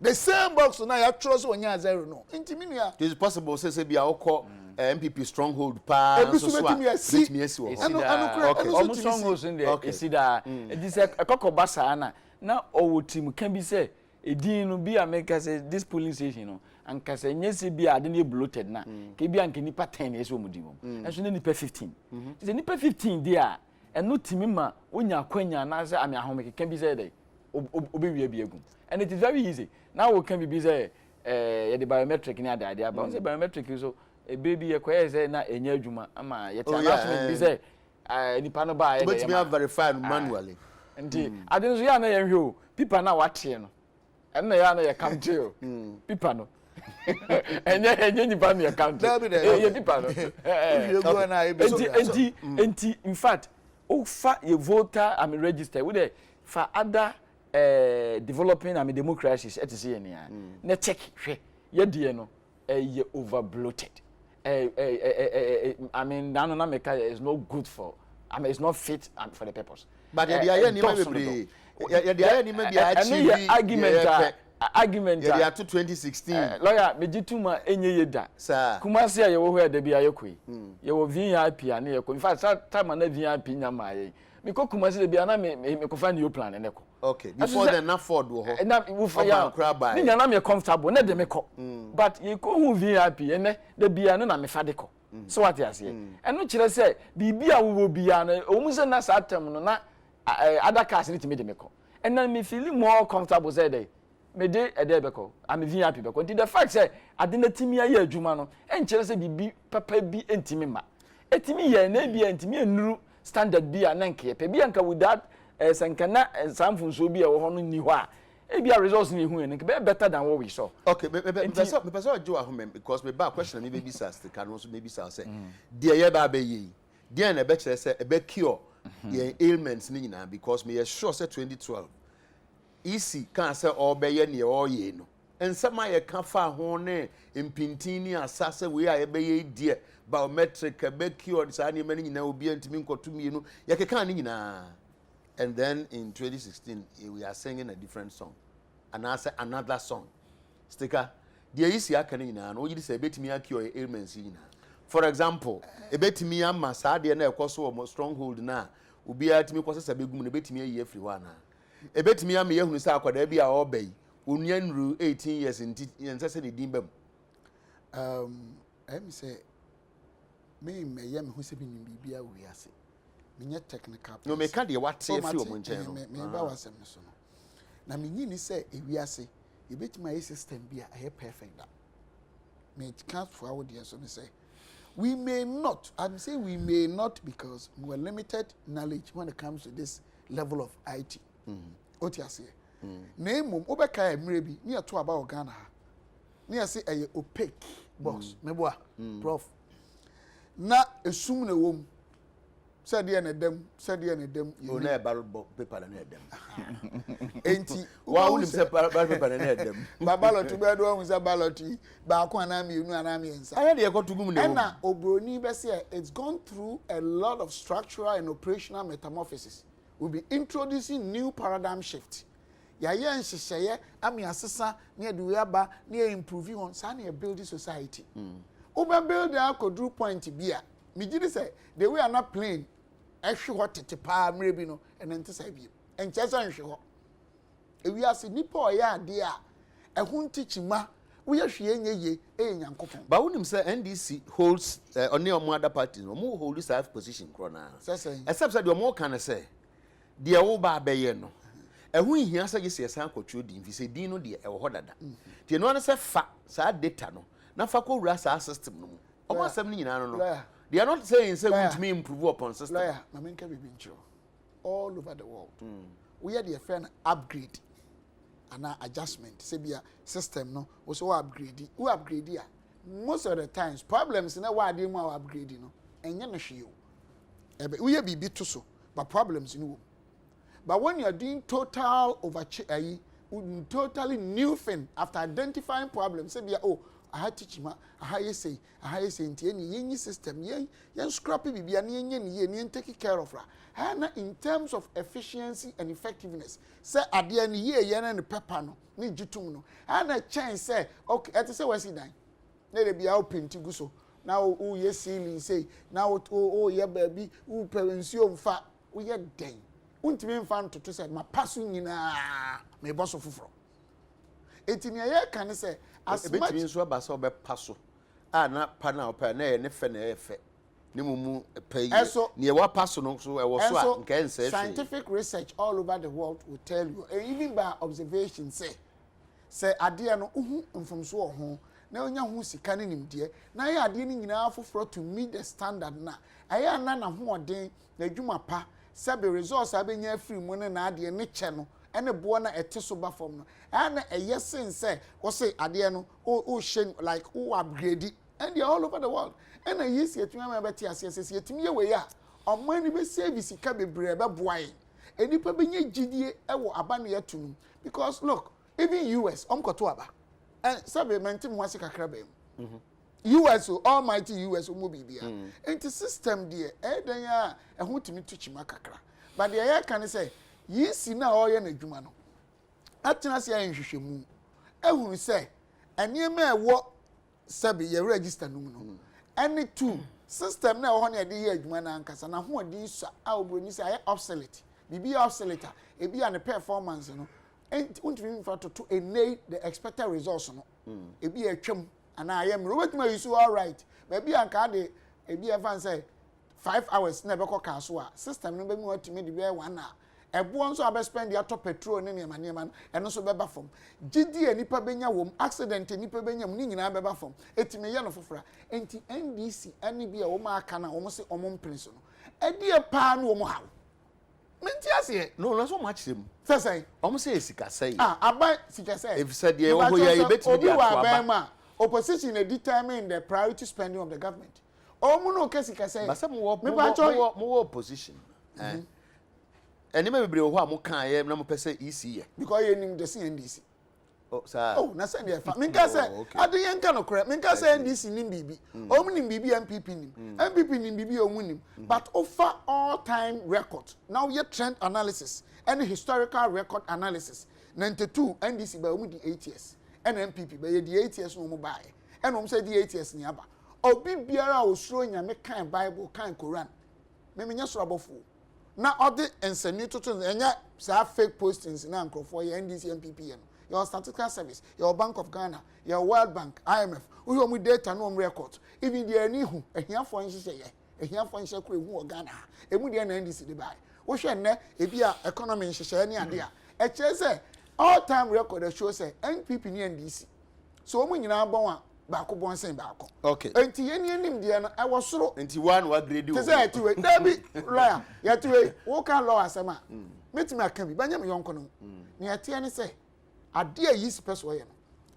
The same box na ya trust onya zero no. Intimia. It is possible say be akọ MPP stronghold pa so so. Let me see. Okay. Almost strongholds in there. You see that it is a kokoba sana. Na owo team can be say edin no bi America say this polling station no. Anka say nyese bi ade na bloated na. Ke bi anka nipa 10 yeso omudi mom. Enso na nipa 15. It is nipa 15 there. And no timima unya kwenya na say ami ahome can be say obewie bi egum and it is very easy now we can be busy the biometric ni ade but say biometric so a baby e kweye say na enya adwuma ama ye announcement be say nipa no ba ye but me verify manually and ade so ya na ye hwe o people na wate no and na ya na ye come to people no enye nipa na ye come to ye people no enti in fact fa ye voter I mean register with the for other developing I mean democracies et see any na check hwe ye de no ye over bloated I mean na no make is not good for I mean it's not fit for the purpose but the idea ni maybe the idea ni maybe achieve argument ye to 2016 lawyer megituma enye yeda kumase ye wo hwe da bia yekoi ye wo VIP ane ye ko in fact time na VIP nyama ye me ko kumase da bia na me ko fa new plan ne ko okay before then na Ford wo ho na wo fa ya ni nyana me comfortable na de me ko but ye ko hu VIP ene da bia no na me fa de ko so what you say eno kire say bibia wo bia na o mu se na sa tem no na other cars ni timi de me ko and then me feel more comfortable say dey me de ede beko am VIP beko the fact say ade na timi aye adwuma no enchere say bibi papa bi entimi ma etimi ye na bi entimi enuru standard bi ananke pe bi anka without sankana samfunso bi e wo ho no ni ho a e bi results ni hu en be better than what we saw. Okay, me person Joe ahome because me back question me be sas the can also maybe say there ye ba be yi there na be kire say e be cure the ailments ni nyina because me sure say 2012 easy can say all be ye ne all ye no ensema ye ka fa ho ne impintini asase we a ye be ye die biometric be cure sa ni mani nyina obi antimi nkotumi no ye keka ni nyina. And then in 2016 we are singing a different song and I say another song sticker the easy akane nyina no yidi say betimi cure ailments nyina. For example e betimi ama sa de na ekoso o stronghold na obi atimi kwose sa begum na betimi ayi afri wa na e betimi ama yehunu sa akwada bi a obai onua nru 18 years nti yensese ne din bam me say me ye me hu se bi nim bibia wi ase me technical no me ka de wate afri o monchen no me ba wasem so no na me nyini say ewi ase e betimi ayi system bi a perfect that me can't forward there so me say we may not, I'm saying we may not because we're limited knowledge when it comes to this level of IT. What you say? Name obeka emrebi ni ato about Ghana. Ni say a opaque box. Meboa prof. Na esum na wom. Said ye na dem, said ye na dem. O na ballot paper na dem. Enti wa unim se ballot paper na dem. Ba ballot be do hu se ballot ba ko ana mi enu ana mi ensa. Aye de ekotugum na wom. Na obroni be say it's gone through a lot of structural and operational metamorphosis. We'll be introducing new paradigm shift. Ya ye nhyehyeye ami asesa na ye do yaba na ye improving on sa na ye building society. Oba build a kodru point bia. Me gidi say the way are not playing ehwe ho tete pa mrebi no ene nte say bi. Enche so nhwe ho. Ewi ase nipa oya ade a ehun tichima we hwe enye ye nyankopon. Ba wonim say NDC holds on the other parties no mo hold this position krona. Except say the more can say de wo ba beye no ehun hia say yesi esan akotwo di mfi say din no de e wo dada. Tie no an say fa sa data no na fa ko wura sa system no. Omo asem ni nyina no. They are not saying say we to improve upon system. Lawyer, na men can be intro all over the world. We are the friend upgrade and adjustment. Say be a system no also upgrade. We upgrade here. Most of the times problems na why dey more upgrade no. Enye no hwe o. We be to so, but problems no. But when you are doing total totally new thing after identifying problems, say be I had teach him a higher say into any system, yen scrappy be yen taking care of her. Hana in terms of efficiency and effectiveness, say at the end year yen and the pepano, need you to know. Hana chance say, okay, at the say what's he dying? Let be open to go so. Now, oh, yes, say, now, oh, yeah, baby, who parents you fat, we are dead. Untimi fan to say, my passing in my boss of Fufro. It in a year can say, as much as so basso be passo. Ah, not pana per ne fene effect. Nimumu pay so near what passo no so I was can say scientific research all over the world will tell you, even by observation, say adia no from so home. Na onya hu sika ne nim de na ya ade ni nyina foforo to meet the standard na aya na ho oden na adwuma pa sabe resource abenya free mu ne na ade ne che no ene bo na ete so ba form no ana eyesin say wo say ade no o shen like o upgrade and they all over the world and yesi atuma ma beti asese yetimi ye we ya omani be service sika bebre be boae enipa benya gidie e wo aba ne yatunum because look even US omkoto aba and sabe mentim wasi kakra bem US almighty US mo bibia enti system de dan ya ehun timi tuchima kakra but the ya can say yi si na oye na dwuma no atena se ahwehwemu ehun say eniema ewo sabe ye register no no any two system na ho na de ye adwuma na ankasa na ho de isa a obroni say obsolete bibia obsolete e bia ne performance no and untimi fa to enable the expected results no e bi atwam ana ayem robert ma you all right but bi anka de e bi e fan say 5 hours na be ko ka so a system no be mi watimi de be 1 hour Ebo nso abespend ya to petrol ne niema eno so beba fam. Gidi enipa benya wom accident enipa benya mu ni nyina beba fam. Etime ye no fofora. Enti NDC ani bia wo ma aka na wo se omo mprince no. Edi e pa no wo mo hawo. Menti ase no so much them say omo say esika say aban sika say if said ye wo hoya ye betimi dia to aba opposition determine the priority spending of the government omo no kesika say but some mo opposition enema bebre ho a mo kan ye na mo pese EC ye because ye nim the NDC oh sir na say dey fa minka say adeyen ka no correct minka say NDC nim bibi omo nim bibi MPP nim bibi omo nim but over all time record now ye trend analysis and historical record analysis 92 NDC ba omo di 8 years and MPP ba ye di 8 years no mo bae and omo say di 8 years ni aba obi biara osuro nyame kan Bible kan Quran me nya soro abofo na odi ensani tutu enya sa fake postings na nkrofo ye NDC MPP ye no your statistical service, your Bank of Ghana, your World Bank, IMF, we have data no record. Even the any who a here for instance, a here for instance, who Ghana, a mudian NDC the buy. We shall ne a beer economy in Shani idea. A chase all time record shows say NPP NDC. So when you now born back one same back. Okay. Until any Diana, I was so until one what grade you say to it. There be lawyer, yet to a walk out law as a man. Meet me, I can be Benjamin Yonkono. Near Tiani say. Adia yisi peso ye no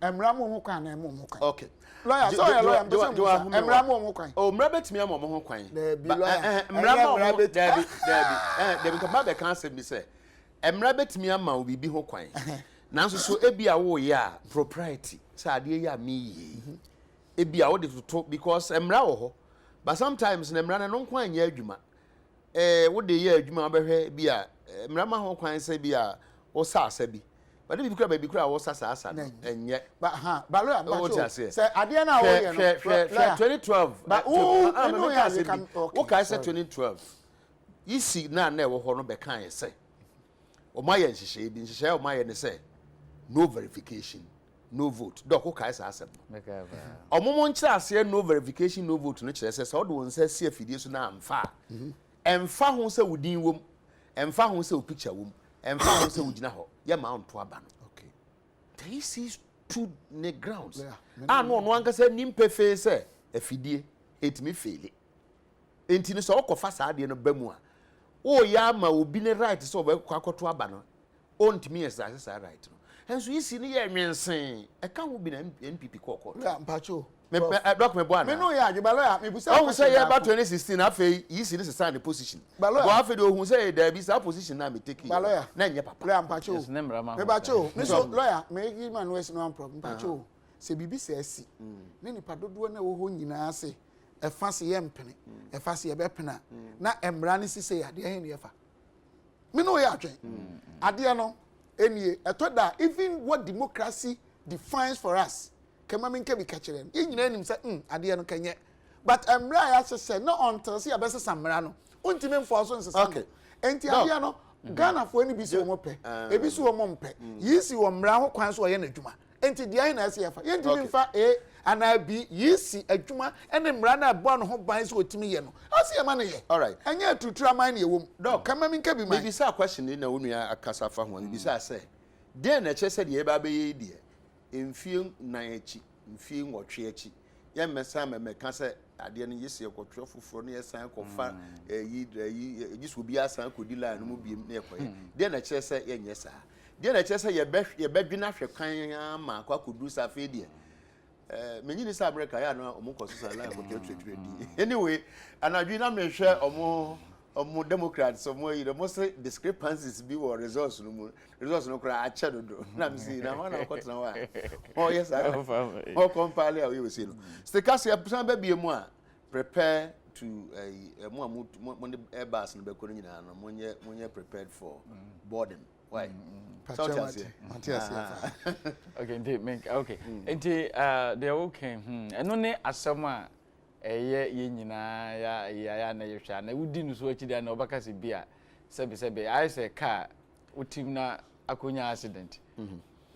emra mo ho kwan na mo ho kwan okay lawyer so lawyer emra mo ho kwan o emra betimi am mo ho kwan emra mo David come back can say me say emra betimi am ma obibi ho kwan nanso so ebia wo ye a propriety say ade ye me ye ebia wo de to because emra wo ho but sometimes na emra na no kwan nya adwuma wo de ye adwuma obehwe bia emra ma ho kwan say bia wo sa asa bi but if you baby cry was asa enye but lawyer say ade na wo ye no 2012 but who can say 2012 you see na wo ho no be kan say o ma ye nhihye bi nhihye o ma ye ne say no verification no vote dok who can say asem omomo nkyira ase no verification no vote no kire say so do won say see afidie so na amfa emfa ho say wudin wom emfa ho say o picture wom emfa ho say wugina ho ye ma onto aba no okay this is to the grounds no anka say nimpe fe say afidie etimi fail enti no so okofa saade no bamu a o ya ma obi ne right so obakoto aba no ontimi exercise sa right no enso yisi ne ye nwensen e ka ho bi na NPP kokko ya mpacho me doc me boana me no ya agba lawyer me busa o say ya ba 2016 afei yisi ne sesa ne position go afei de ohun say there be sa position na me take na nye papa lawyer mpacho me bacho me so lawyer me give man we no problem mpacho se bibi se asi ne nipa dodo na wo ho nyina ase e fa se ye mpene e fa se ye be pena na emra ne sise ya de he ne fa me no ya atwen ade no enie etoda even what democracy defines for us kema minke bi kachire ye nyina nim say ade no kanye but emra ya se no until see abese samra no untime mfo so nsesa okay enti ade no Ghana fo ni bi si wo pe ebi si wo mpe yisi wo mra ho kwan so ye na adwuma enti dia ina ase yafa ye ntimi mfa ana bi yisi adwuma ene mra na abo no ho ban so otimi ye no ase ye ma ne ye all right anya tutura man ye wom dog kama minka bi man maybe say question na wonu akasa fa ho bi say say den na che say de ba be ye die emfie nan achi emfie nwotwe achi ye mesa me ka say ade no yesi ekotwe foforo no yesan kofa yisu bi asan kodi line no mu bi na ekoye den na che say ye nyesa den na che say ye bedwina hwe kan ma kwa kodu safe die menyi ni sa America ya no omo so line ko twetwe di anyway anadwi na me hwe omo Democrats omo yi the most discrepancies be or results no kra a che dodo na me see na wana ko tena wa oh yes I oh compile how you see no stikasi ya person ba bie mu a prepare to mo airbus no be ko nyina no monye prepared for boarding why okay okay enti they okay eno ne asema ye nyina ya na yehwa na wudi no so akidi na obaka se bia sebe I say car utim na akonya accident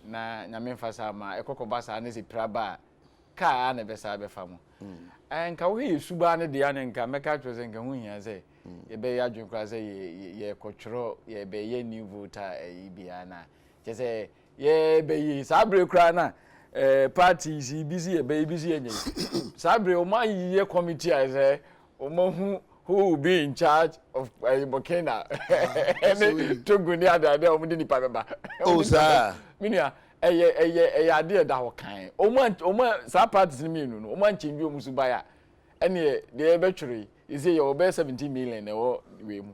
na nyame mfasa ma ekokoba sa na se praba car na be sa be fa mo Nka wo he suba ne de ane nka meka tro se nka hu hia se ye be ya dwen kra se ye kotworo ye be ye new voter bia na je se ye be yi sabre kra na parties busy ye be busy enye sabre o ma ye committee as o ma hu who will be in charge of Burkina and Togo ni ada o mudi nipa beba oh sir minia eye ade da ho kan o ma sa parties ni minu no o ma change o musu baya ene de e betwere is say you be 17 million e wo we mu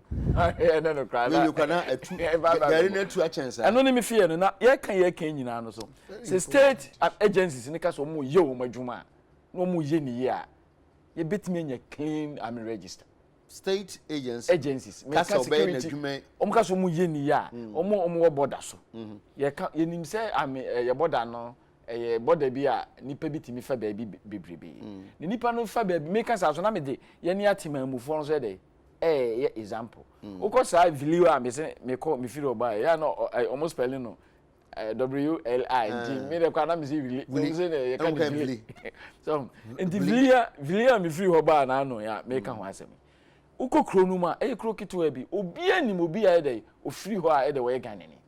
e na no kra na you kana atu gari na atu a chance eno ni me fie no na ye kan nyina no so say state agencies ni ka so mo ye o madwuma no mo ye ni ye a ye betime nya clean am register state agencies kasa security ka so mu ye ni ya wo border so ye nim se ye border no ye border bi a nipa bi timi fa ba bi bebrebe ni nipa no fa ba bi me kasa so na me de ye ni atimamufo no so de ye example uko sa viliwa me se me ko me feel oba ya no almost spelling no WLI me de kwa na me se vili se ye ka vili so enti vilia me free oba na no ya me ka ho asem uko kronu ma kro kitwa bi obi anim obi a dey ofiri ho a dey we ganene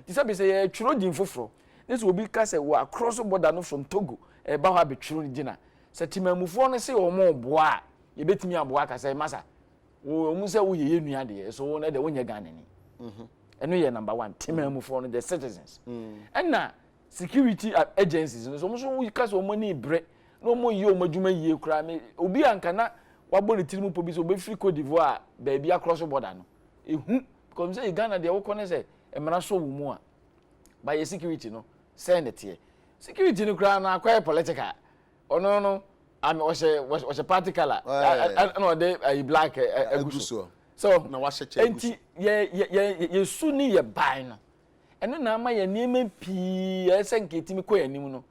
ti sabe say ye twiro din foforo this obi ka say we across border no from Togo ba ho abetwiro ni gina setimamufo no say o mo boa ye betimi aboa ka say masa wo mu say wo ye nua de so wo na dey wonye ganene eno ye number 1 timamufo no the citizens and na security agencies no so mo so wo ka say o mo ni bre no mo ye o madwuma yie kura me obi anka na waboni tirimu po bi so be free Cote d'Ivoire ba bia cross border no ehu because say Ghana de wo kone say emra so wo mu a ba ye security no say ne te security no kra na akwa political ono no am o se party color no de black aguso so na wa sheche enti ye su ni ye ban no eno na ama ye niema pi ese nketimi ko yanim no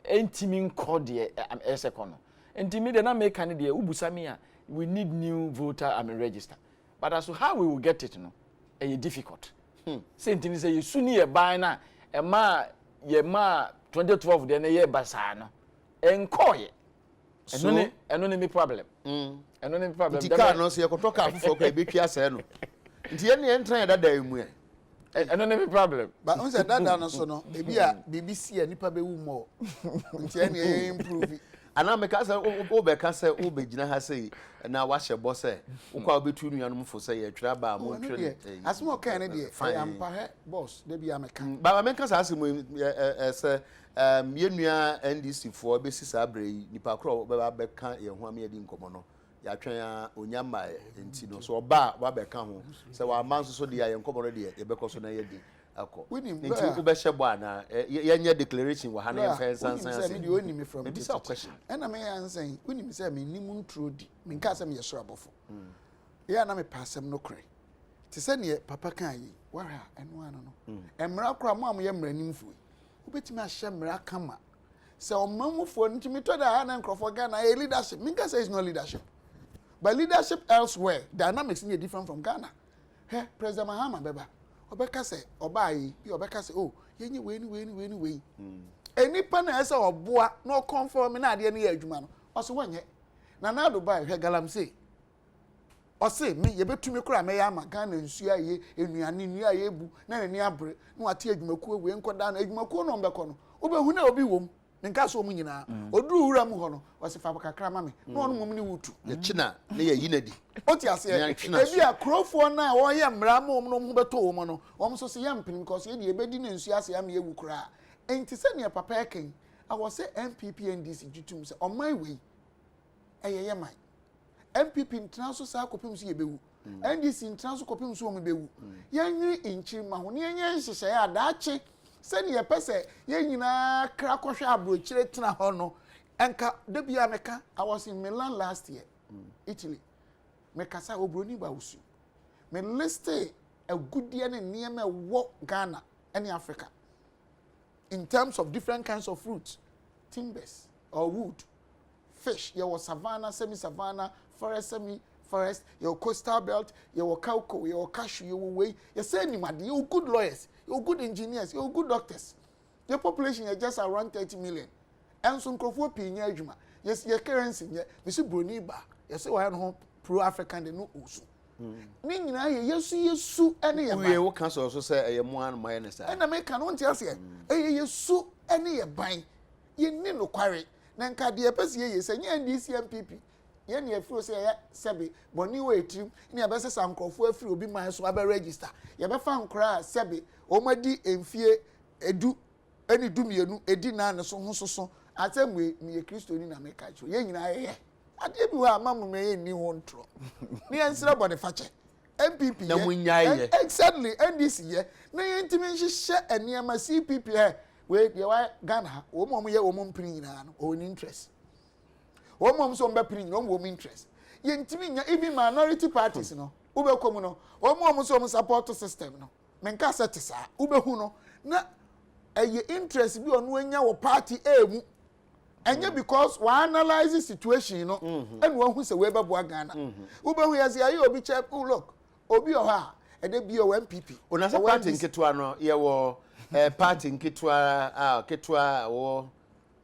entimi nko de ese kono enti me de na make an de ubusami a we need new voter register but as to how we will get it no difficult say enti say you ni ye ban na e ma 2012 de na ye basa no enko ye eno ne me problem eno ne me problem enti ka no so ye kotoka afofo ka betwi ase no enti ye ne entran ya dada emu e eno ne me problem but on say dada no so no e bi a BBC a nipa be wu mo enti ye ne improve ana me ka say o be ka say o be gina ha say na wa hye bo say wo kwa obetu nuanom fo say ye twira ba mo twire asmo kan ne de ampa he boss de bi ameka ba me ka say asmo say ye nua NDC fo be sisa abre nipa kro be ka ye ho am ye di nkomo no ya twen ya onyama enti no so oba wa be ka ho say wa manso so de ye nkomo no de ye be ko so na ye di akọ nti wo be shebo ana ye nya declaration wa ha na ye fan sansan me de oni me from this question and na me answer woni me say me nimu ntro di me nka say me yesoro abofo ya na me passem no kre ti say ne papa kan yi wa ha eno ano no emra kra mo am ye mra nimfu wo betimi a hye mra kama say omamufo ntimi to da ha na nkrofo Ghana e leadership me nka say is no leadership but leadership elsewhere dynamics is different from Ghana he President Mahama beba obeka say obai bi obeka say oh yenye we enipa na ese oboa no conform na ade na ye adwuma no oso wanye na na Dubai he galamsey ose me ye betumi kura me ya ma Ghana nsu aye enuane nu aye bu na ni abre na wate adwumakuo we nkoda na adwumakuo no mbeko no obehu na obi wom nka so mu nyina oduru wura mu ho no wose fa kakra ma me na ono mum ni wutu ye china na ye yinadi oti ase ebi akrofo na wo ye mra ma no mu beto wo mo no wo so se ye mpin because ye de ebedi na nsu ase am ye wu kura enti se ne papa eken I was say MPP NDC jutum se on my way ye man MPP international sa kopim so ye bewu NDC international kopim so wo me bewu ye nwiri inchi ma ho ne ye nhyehyɛ ya daache se ne ye pese ye nyina kra kwohwe abrochire tena ho no enka de bia meka I was in Milan last year Italy meka sa obroni ba usu me liste a good year ne niema wo Ghana and Africa in terms of different kinds of fruits timbers or wood fish your savannah semi savannah forest semi forest your coastal belt your cocoa your cashew your way you say anybody you good lawyers you good engineers you good doctors your population is just around 30 million and some crofo pinya adwuma yes your currency yeah we see broni ba yes why no pro African de no osu ni nyina yesu ene ye ba we wo kan so say mo an mo ene sa na me kan won ti ase yesu ene ye ban ye ni no kware na nka de pese ye say nya ndc MPP ye ne afiro say ye sebe boni we etrim ni ye be se sankrofo afiro obi man so abe register ye be fa nkra sebe o madi emfie edu eni dumienu edi na ne so hososo atemwe mi ye kristoni na me ka cho ye nyina ye ade bi wa amamu me ye ni ho ntro ni ensra body fache MPP na munyaye exactly NDC ye na ye ntimi nhihye eniama CPP he we ye wa Ghana wo mom ye wo mom pin nyina no o ni interest wo mom so mba pin nyina wo mom interest ye ntimi nya even minority parties no ube komu no wo mom so support system no menka set sa ube hu no na eye interest bi onu anya wo party emu enye because we analyze the situation no and we hu say we bebo Ghana ube hu ya say ayi obi check look obi o ha e de bi o MPP una say party nketwa no ye wo party nketwa ketwa wo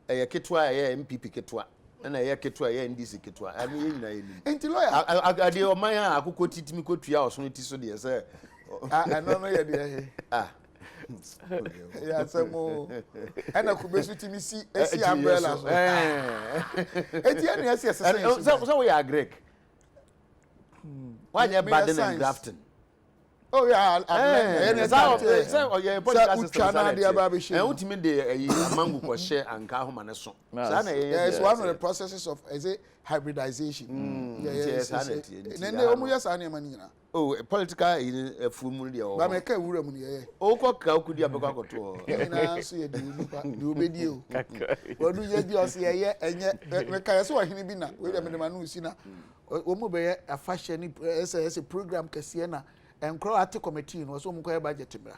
ketwa ye MPP ketwa na ye ketwa ye NDC ketwa ani ye nyina ye ni enti lawyer ade o man akoko titimi kotua oso ti so de say no ye de ya samo ana kubesu timi si esi umbrella so eti anu esi ese so we are Greek why you bad in grafting oh yeah so your political system ultimate de amangu ko share anka homa ne so yes one of the processes of is it hybridization yes nene omu yesa na mani nyina oh political fumu de o ba me ka wura mu ne o ko ka okudi abekwa akoto na so ye di nipa di obedi o wodu ye di o se ye enye me ka so ohini bi na we de me ma no usi na o mu be a fashion ese program kese na enkro ate committee no so mu ko budget bra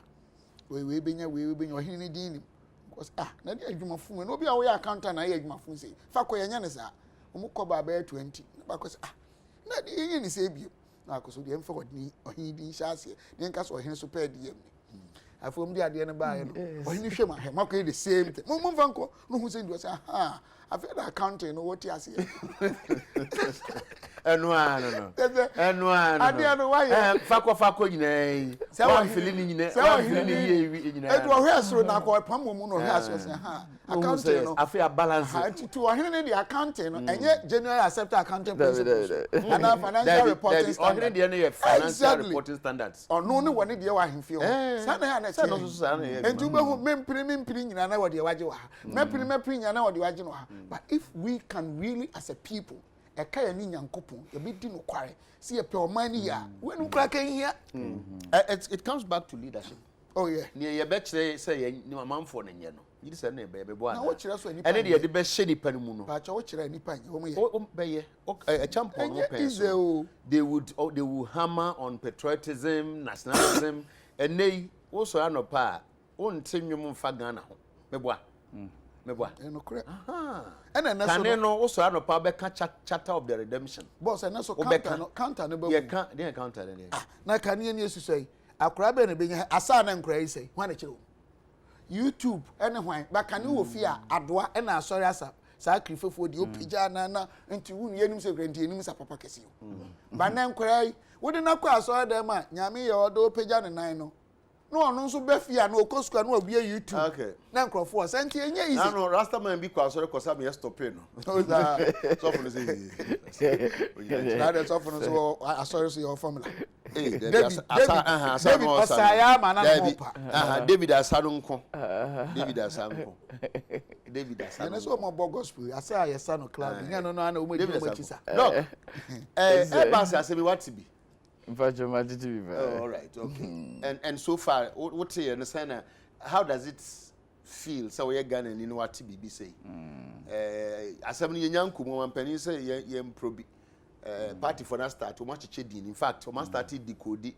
we benya ohini din ni because na di adwumafo no obi a we accountant na ye adwumafo sei fa ko ye nya ne sa mu ko ba be 20 ba ko na di ye ni se bi na ko so di em fa ko ni ohini din sha ase ni nka so ohini so pa di yem ni afom di ade ne ba ye no ohini hwema he mako the same thing mu fa nko no hu se ndi o say I feel that accounting no what you say no ade why fako nyina say one feeling nyina one feeling ye nyina e do hwesro na ko pam mu no hwesro say accounting no afia balance to ohene ne the accounting no enye generally accepted accounting principles and financial reporting standards ohene de financial reporting standards ono ne woni de wa hemfie ho sana ya na say no so sana ye entu be hu mempiri nyina na wode waje wa mempiri nyina na wode waje no ha but if we can really as a people ekaya ni nyankopon ye be di no kware see ye pe o man ya we no kra kan here it comes back to leadership oh yeah ne ye be kire say ye ni mamfo ne nye no yidi say na be bo ana na wo kire so nipa ene de ye de be hye nipa mu no ba cha wo kire nipa nye wo ye o be ye a champion no person they would hammer on patriotism nationalism and nei wo so anopa wo ntennwum mfa Ghana ho meboa no correct and then can no wo so anopa be ka charter of the redemption boss and so counter no be ye can dey counter dey na kan ye ne esusui akora be na benya asa na nkora yi sei hwan na kire YouTube ene hwan ba kan wo fi a adoa e na asori asa sa krifefo di opija na nti wu yenim se grandi enim sa papa kesi ba na nkora yi wo de na kwa asori dem a nyame ye odo opija ne nan no no ono nso be fia na okosukwa na obi YouTube okay na nkrofo senti enye easy no rasta man bi kwa asori kosa me stop no so for say na de so for so asori so your formula David Osaya manana David Asanunko and so mo bo gospel asa ya sano club nya no na o mo chisa look Ebas ase be what be all right okay and so far what you understand how does it feel so we Ghana ni no what be say asem ni nyanku mo mampani say ye mprobi party for that start o ma cheche din in fact o ma started decode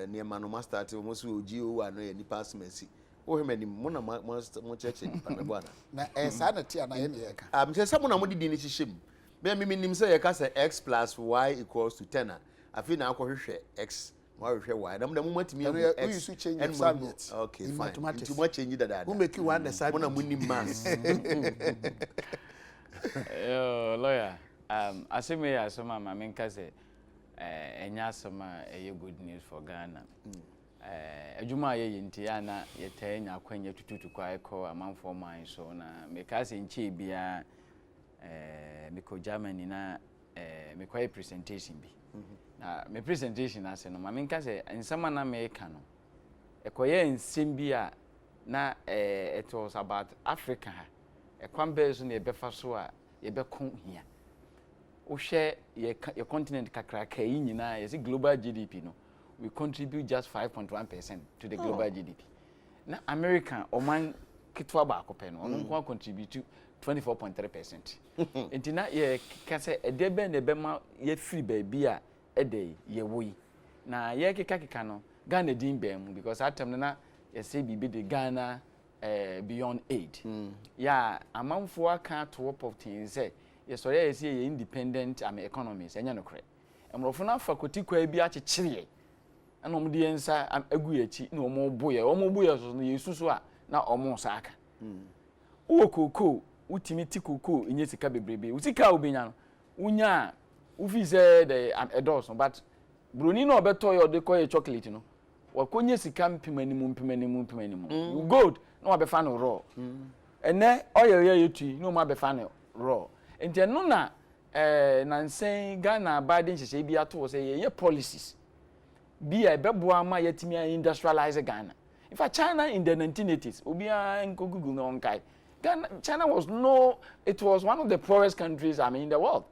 near man o ma started almost ogo ano ye nipa asmesi o hemani mo na mo cheche nipa na bwana na sa na tia na ye ne ka say some na mo di ni chichim me nim say ye ka say x plus y equals to 10 afi na akwohwehwe x mo hwehwe y na mo matimi x and subject okay fine into mo change that we make you understand mo na mo nim mass Lawyer, aseme asoma ma menka say enya asoma good news for Ghana. Adwuma ye yinti ya na yeta nya kwanya tututu kwa eko amanfo man so na meka say nche bia meko Germany na meko presentation bi. Na me presentation ase no ma menka say nsama na meka no ekoye nsem bia na it was about Africa. Kwambe so na ebefa so a yebekon hia wo hwe ye continent kakra ka yi nyina ye global GDP no we contribute just 5.1% to the global GDP. Na America oman kitwa ba akopɛ no ono nko contribute 24.3%. Enti na ye ka se edebe na ebema ye free baabi a ede ye woyi na ye keka no Ghana din bem because atem na ye say bibi de Ghana beyond aid. Yeah, amanfo aka to up of things say yes or yes ye independent economies enya no kre. Emrofo na fakoti kwa bi akyekyere ana omde yensa agu yachi na omo boye so no yesusu a na omo saka. Wo koko utimi ti koko enye sika bebrebe. Usika obenya no unya ufi say the edos but broni na obeto yo de koye chocolate no wakonye sika mpimanimu. You gold no abefa no raw. Ene oyeye yetu no ma abefa no raw. Enti no na nansen Ghana abade nhyehyɛ bi ato say ye policies bi a beboa ma yetimi industrialize Ghana. In fact China in the 1980s obia nko Google no nkai. China it was one of the poorest countries in the world.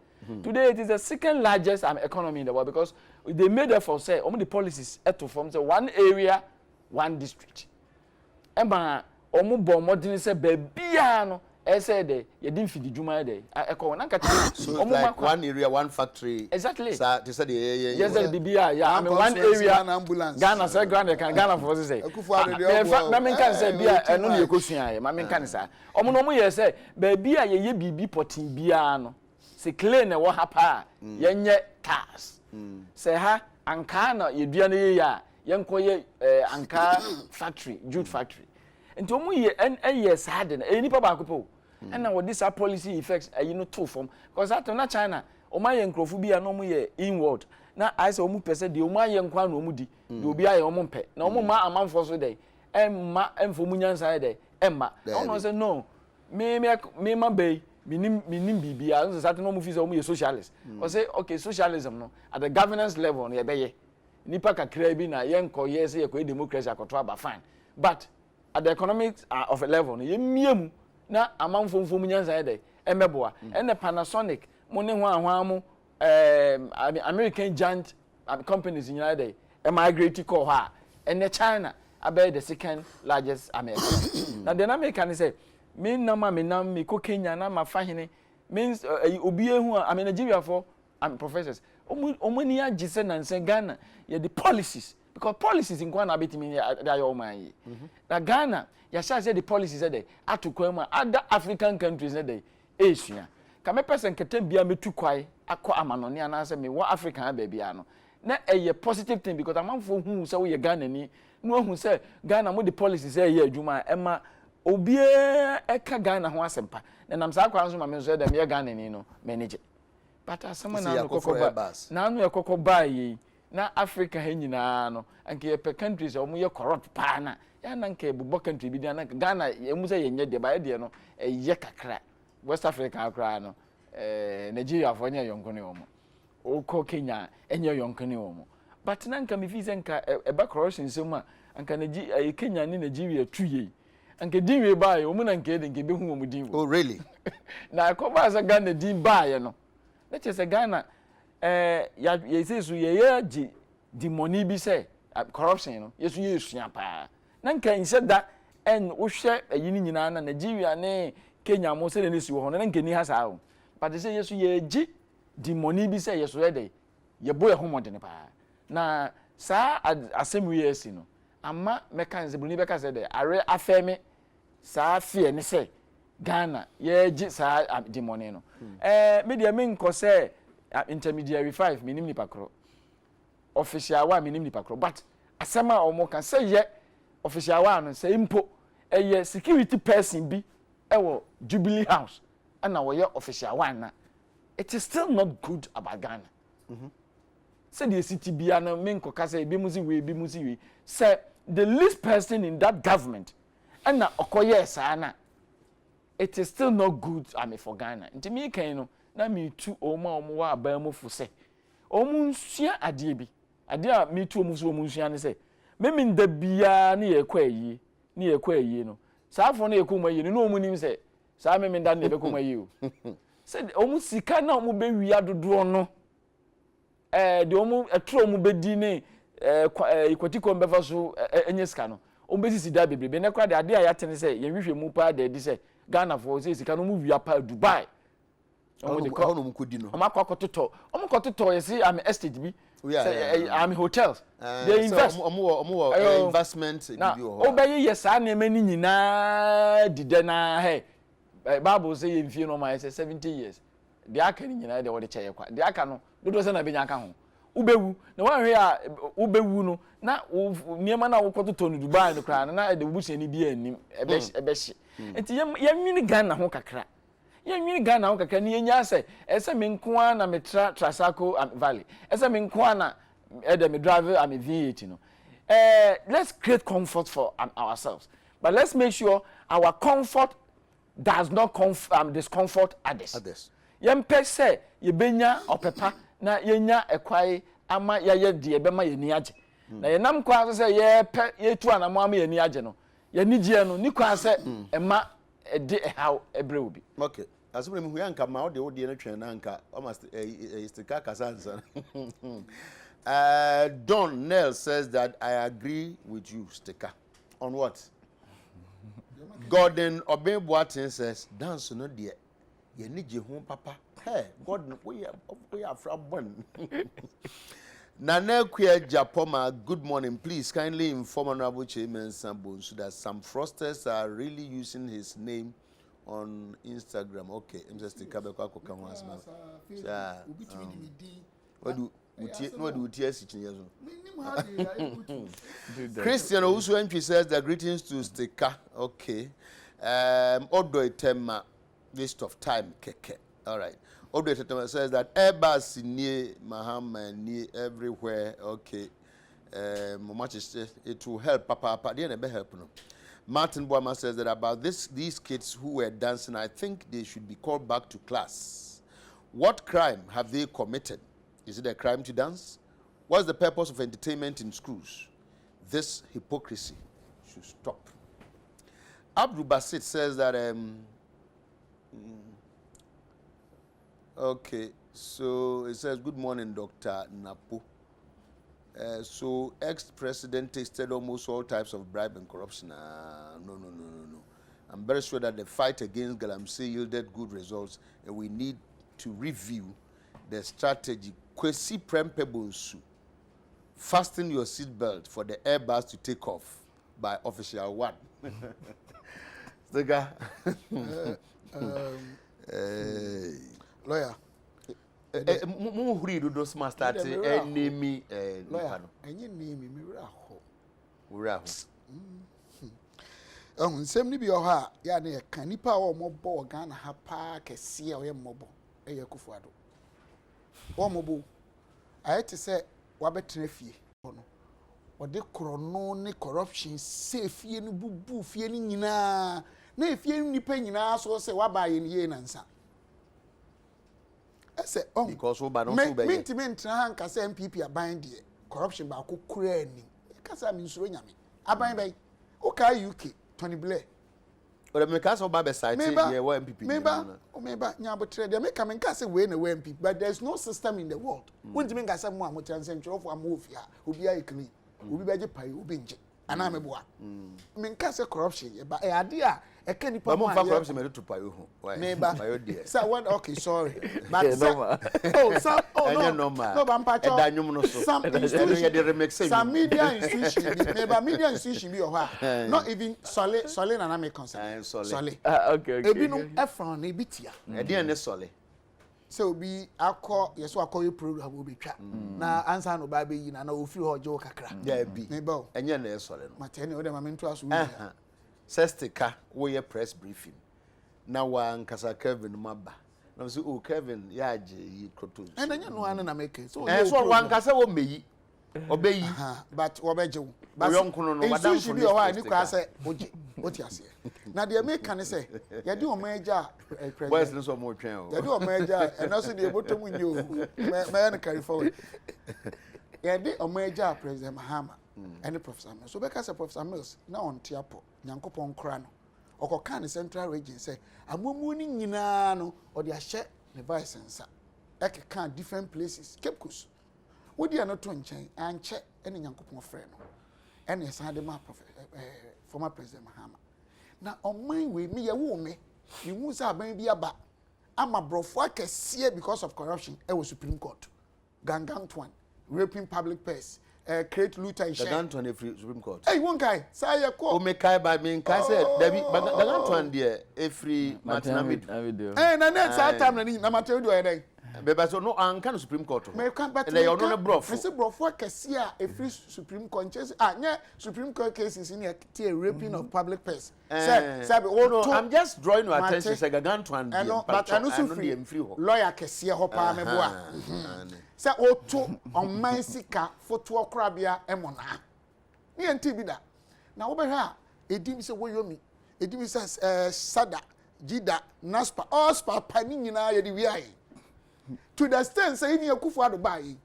Today it is the second largest economy in the world because they made effort say the policies to form say one area one district. Eba omo bo modern say bebia no say de ye din fidi djuma de eko na nka so like one area one factory. Exactly. So they said yes bibia yeah one area Ghana say Ghana for say na men kan say bia eno na ekosua ma men kan say omo no mo ye say bebia ye bibi potin bia no se clay na wo ha pa ye nye cars se ha anka na ye dua na ye ya ye nkoye anka factory jute factory enti omo ye eye sad na enipa ba akopo and now this policy effects you know two form because that na China omo ye nkrofo bia na omo ye inward na I say omo pese de omo aye nkwa na omo di de obi aye omo mpe na omo ma amanfo so de emma emfo munyansa de emma no say no me ma bay minim bibia so that no mo fi say omo ye socialist or say okay socialism no at the governance level no ye beye nipa kakra bi na ye nko ye say ye ko democracy akoto aba fine but at the economics of a level no ye miemu na amanfo munyansa de emeboa and the Panasonic mo ne ho ahwa mo American giant companies in United migrate ko ha and the China about the second largest American. Now the American say me nam me ko Kenya na ma fahene means obi ehu Nigeria for professors omani agise na nse Ghana ye the policies because policies in Ghana betimi ya yo man na Ghana ya sha say the policies dey atukwa other African countries dey Asia ka me person ketem bia metu kwai akọ amanone ana say me wa African ba bia no na a positive thing because amanfo hu say we Ghana ni no hu say Ghana mo the policies say ye adwuma ema obi eka Ghana ho asempa na nam sa kwa nso ma me so dem ye Ghana ni no manage but asema na no kokoba na no ekokoba yi na Africa ha nyina no anke ye pe countries o mo ye corrupt pa na ya na nke bubo country bi na Ghana ye mu say ye nye de ba ye no ye kakra West Africa akra no Nigeria for nya yonkone omo oko Kenya enye yonkone omo but na nka me fi say nka eba corruption sema anka Nigeria Kenya ni Nigeria tuye anka dinwe ba ye omo na nka de nke be hu omo din oh really na ko ba say Ghana din ba ye no na che say Ghana ye say so ye ji di money bi say corruption no yesu ye sua pa na nka inse da en wo hwe ayini nyina na Nigeria ne Kenya mo say ne si wo ho na nka ni ha sa ho but say yesu ye ji di money bi say yesu ye dey ye boye ho modene pa na sa asem yes no ama meka nze bruni beka say dey are afemi sa fie ne say Ghana ye ji sa di money no media me nko say intermediary 5 minim ni pakro official 1 minim ni pakro but asema omo kan say ye official 1 no say impo security person bi ewo Jubilee House and now we official one. It is still not good about Ghana. Say the city be an menko kase be muzi we say the least person in that government and na okoye sana. It is still not good for Ghana. Nti me kan no na me tu oma wa abamu fu se. Omu nsua ade bi. Ade a me tu omu so omu nsua ne se. Me nda bia na ye kwa yi no. Saa fo na ye kuma yi no omu nim se. Saa me nda na ye kuma yi o. Se omu sika na omu be wi adodo no. De omu etro omu be di ne ikwati ko mbefa so enye sika no. Omu be sisi da bebrebe ne kwa de ade a ya tene se ye hwehwe mu pa de di se Ghana for say sika no mu wi apa Dubai. Omu de ko no mu kodi no. Omu akototo yes am estate bi. I'm hotels. They invest. Investment na obey yes na me ni nyina dide na hey Bible say ye mfie no ma say 70 years. De aka ni nyina de wo de cheye kwa. De aka no dodo se na benya aka ho. Ubewu na wan hwe a ubewu no na niema na wo kototo no Dubai no kra na de busia ni bi anim ebe hye. Enti ye nwini Ghana ho kakra. Ye nwini Ghana ho kakra ni enya se ese me nko na me Trasaco Valley. Ese me nko na me drive am V8 no. Let's create comfort for ourselves. But let's make sure our comfort does not discomfort others. Yempe se ye benya opepa na yenya ekwai ama ye de ebema ye ni age. Na ye nam kwa se ye tu anamo ama ye ni age no. Ye ni gie no ni kwa se ema de how ebre obi. Okay. Asumre mu yanka ma ode ode na twen na anka almost istika kasansa. Don Nell says that I agree with you, Stika. On what? Gordon Obeboatin says, dance no dear. Ye need je home, papa. Hey, Gordon, we are from one. Nana Queer Japoma, good morning. Please kindly inform Honorable Chairman Sambon that some fraudsters are really using his name on Instagram. Okay, I'm just a Kabeko Kamas. What do you tears it in Christian also entry says that greetings to Stika. Okay. Odo Tema, waste of time, keke. All right. Odo Tema says that Airbus near Mahama near everywhere. Okay. Much it will help Papa. They never help no. Martin Boama says that about these kids who were dancing, I think they should be called back to class. What crime have they committed? Is it a crime to dance? What's the purpose of entertainment in schools? This hypocrisy should stop. Abdul Basit says that, okay, so it says, good morning, Dr. Napo. So ex-president tasted almost all types of bribe and corruption. No. I'm very sure that the fight against Galamsey yielded good results, and we need to review the strategy. Kwesi Prempebonsu, fasten your seatbelt for the Airbus to take off by official one. Lawyer. Mu huri do those master enemy lawyer. Enye name me wura ho. Nsem ni bi o ha ya na kan nipa wo mobo Ghana ha pa kese o ye mobo eye Kufuado. Wo mobo ayete se wabetena fie no. Ode krono ni corruption se fie ni bubu fie ni nyina na efie ni nipa nyina so se waba ye ni na nsa. Ese because we ba no so be ye na hanka se MPP aban de corruption ba ko kura ani kasa mi nsuro nyame aban bai o ka UK Tony Blair o de me ka so ba be site ye wa MPP meba nya botre de me ka me ka se we na wa MPP, but there's no system in the world won't me ka se mo amotan se ntwofo amofia obi ayi clean obi beje pai obi nje ana me boa me ka se corruption ye ba e ade a e ka nipa mo fa corruption me to pai ho meba pai dear so what okay sorry but no but e da nwum no so some media institution meba media institution bi o ha not even solid na me concern solid okay ebi no e from na ebitia e de ne solid so obi akọ yeso akọ program obi twa na answer no ba be yi na ofiri hoje kakra ya bi meba enye na e solid no matene o de ma me nto aso Sestika wo ye press briefing na wa nkasa Kevin maba na so oh Kevin ya je yi koto and then no an na make so wa nkasa wo meyi obeyi but obeje but yonkono no madam for you why ni kwa say oje oti ase na the make can say ye de o maja president boys no so mo twen o ye de o maja and also the botom nyo me na carry forward ye de o maja President Mahama and Professor Mills so because Professor Mills na on tiapo nyankopon kra no okoka ne central region say amomu ni nyina no o de ahye ne vice nsa ekeka different places Cape Coast wodi ano to nchen anche ene nyankopon frɛ no ene san de ma former President Mahama na oman we me ye wo me hu sa ban bi aba ama brofo akese because of corruption e was Supreme Court gangang twan raping public purse create looter and share gangang twan free Supreme Court hey won kai say ye ko o me kai ba me kai say dabi gangang twan de free Martina video na net sa time na Martina video e dey beba so no an kan Supreme Court me kan but le no brofo me say brofo akese a free Supreme Court chase nya Supreme Court cases in here raping of public purse say no I'm just drawing your attention say gangang twan but I no so free lawyer kese ho pa me boa say oto on sika foto krabia emona ni enti bi da na wo be ha edim say woyomi edim say sada jida naspa all spa pani nyina ye di wiai to the extent say ni akufu ado bai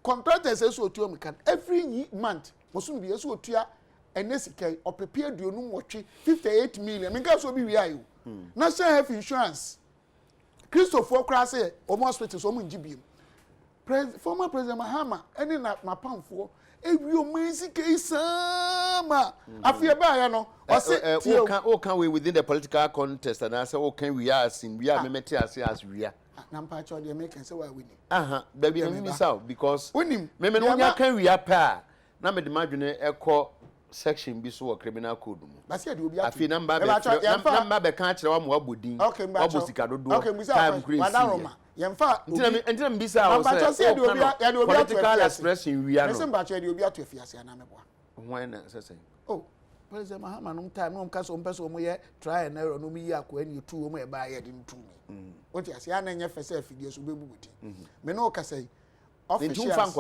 contractors say so otu can every month mosum bi so otua enesika opepia duonu nwotwe 58 million me ga so bi wiai national health insurance Christopher Kra say omo hospital so omo ngibiem former President Mahama any na mapamfo ewi omansika isama afia ba ya no o say o can we within the political contest and I say o can we are sin we are memete as we are na mpacho dey make say why winning baby na me say because winning me no nya can we are pa na me de madwene ekọ section bi so criminal code mu ba say de obi afi number be kan kire wa mo abodin obosika dodo time crazy Roma yemfa ntina mbisa o say political expression we are no me say mpacho de obi atu afiase na me boa when na say oh President Mahama no time no mka so mpeso mo ye try and error no mi ya ko ani tu mo e ba ye din tu mi what you say ya na nya fese afidie so bebubuti me no ka say officials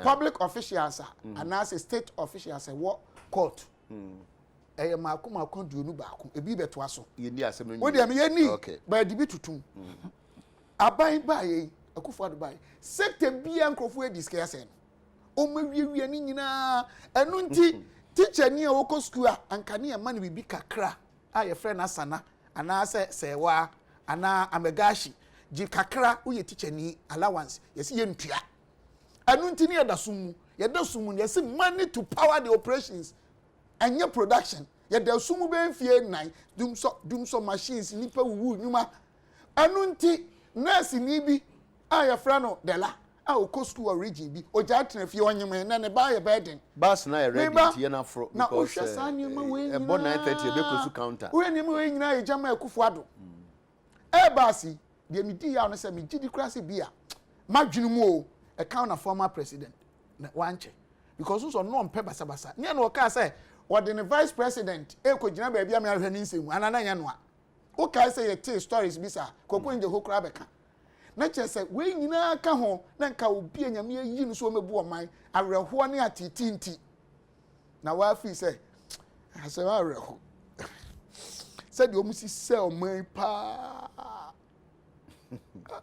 public officials and as a state officials what court eh makoma duonu ba ko ebi beto aso ye ni asem no wo de me ye ni ba di bi tutum aban ba ye akufo adubai sector bia nkrofo e discuss en o ma wie ni nyina enu nti teacher ni o ko school anka ne ma ne bibi kakra a ye friend asana ana sewa ana amegashi ji kakra wo ye teacher ni allowance yes ye ntua anu nti ne ye da sumu yes money to power the operations and your production ye da sumu be mfie nan dum so machines nipa wu nyuma anu nti nurse ni bi a ye friend no dela a o school origin bi o ja tena fie onyeme na ne ba ye burden bus na ye ready tie na fro because e bo 9:30 e be kosu counter we ni we nyina ye jama akufu ado e basi de mi di ya no se mi gidi krase bia madwenu mu o e count na former president na wanche because so no mpe basabasa nya na o ka say what the vice president e ko gina ba bia me ahwe ni nsemu anana nya no a o ka say ye tell stories bisa kokko nje hokra beka na chese we nyina ka ho na nka obi anyame yi no so mebu oman awerho ne atitinti na wa fi say ase wa awerho said you must say oman pa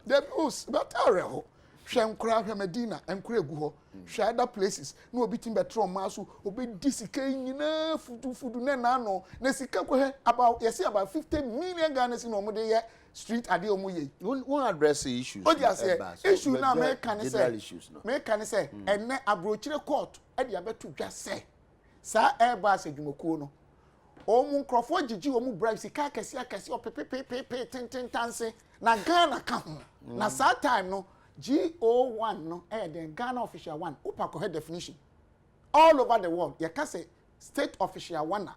dem us but awerho hwem kra hwem medina enkra egu ho hwe other places na obi tim betro ma so obi disika nyina fudu na na no na sika ko he about about 50 million Ghana no mo de ye street ade omo ye won address issues issue na me kan say enne abrochire court e de abeto dwa say sa airbus adwumakuo no omu nkrofo gigi omu bribe sika akese opepepepe tintintanse na Ghana ka ho na sa time no GO1 no the Ghana official one upako head definition all over the world you can say state official one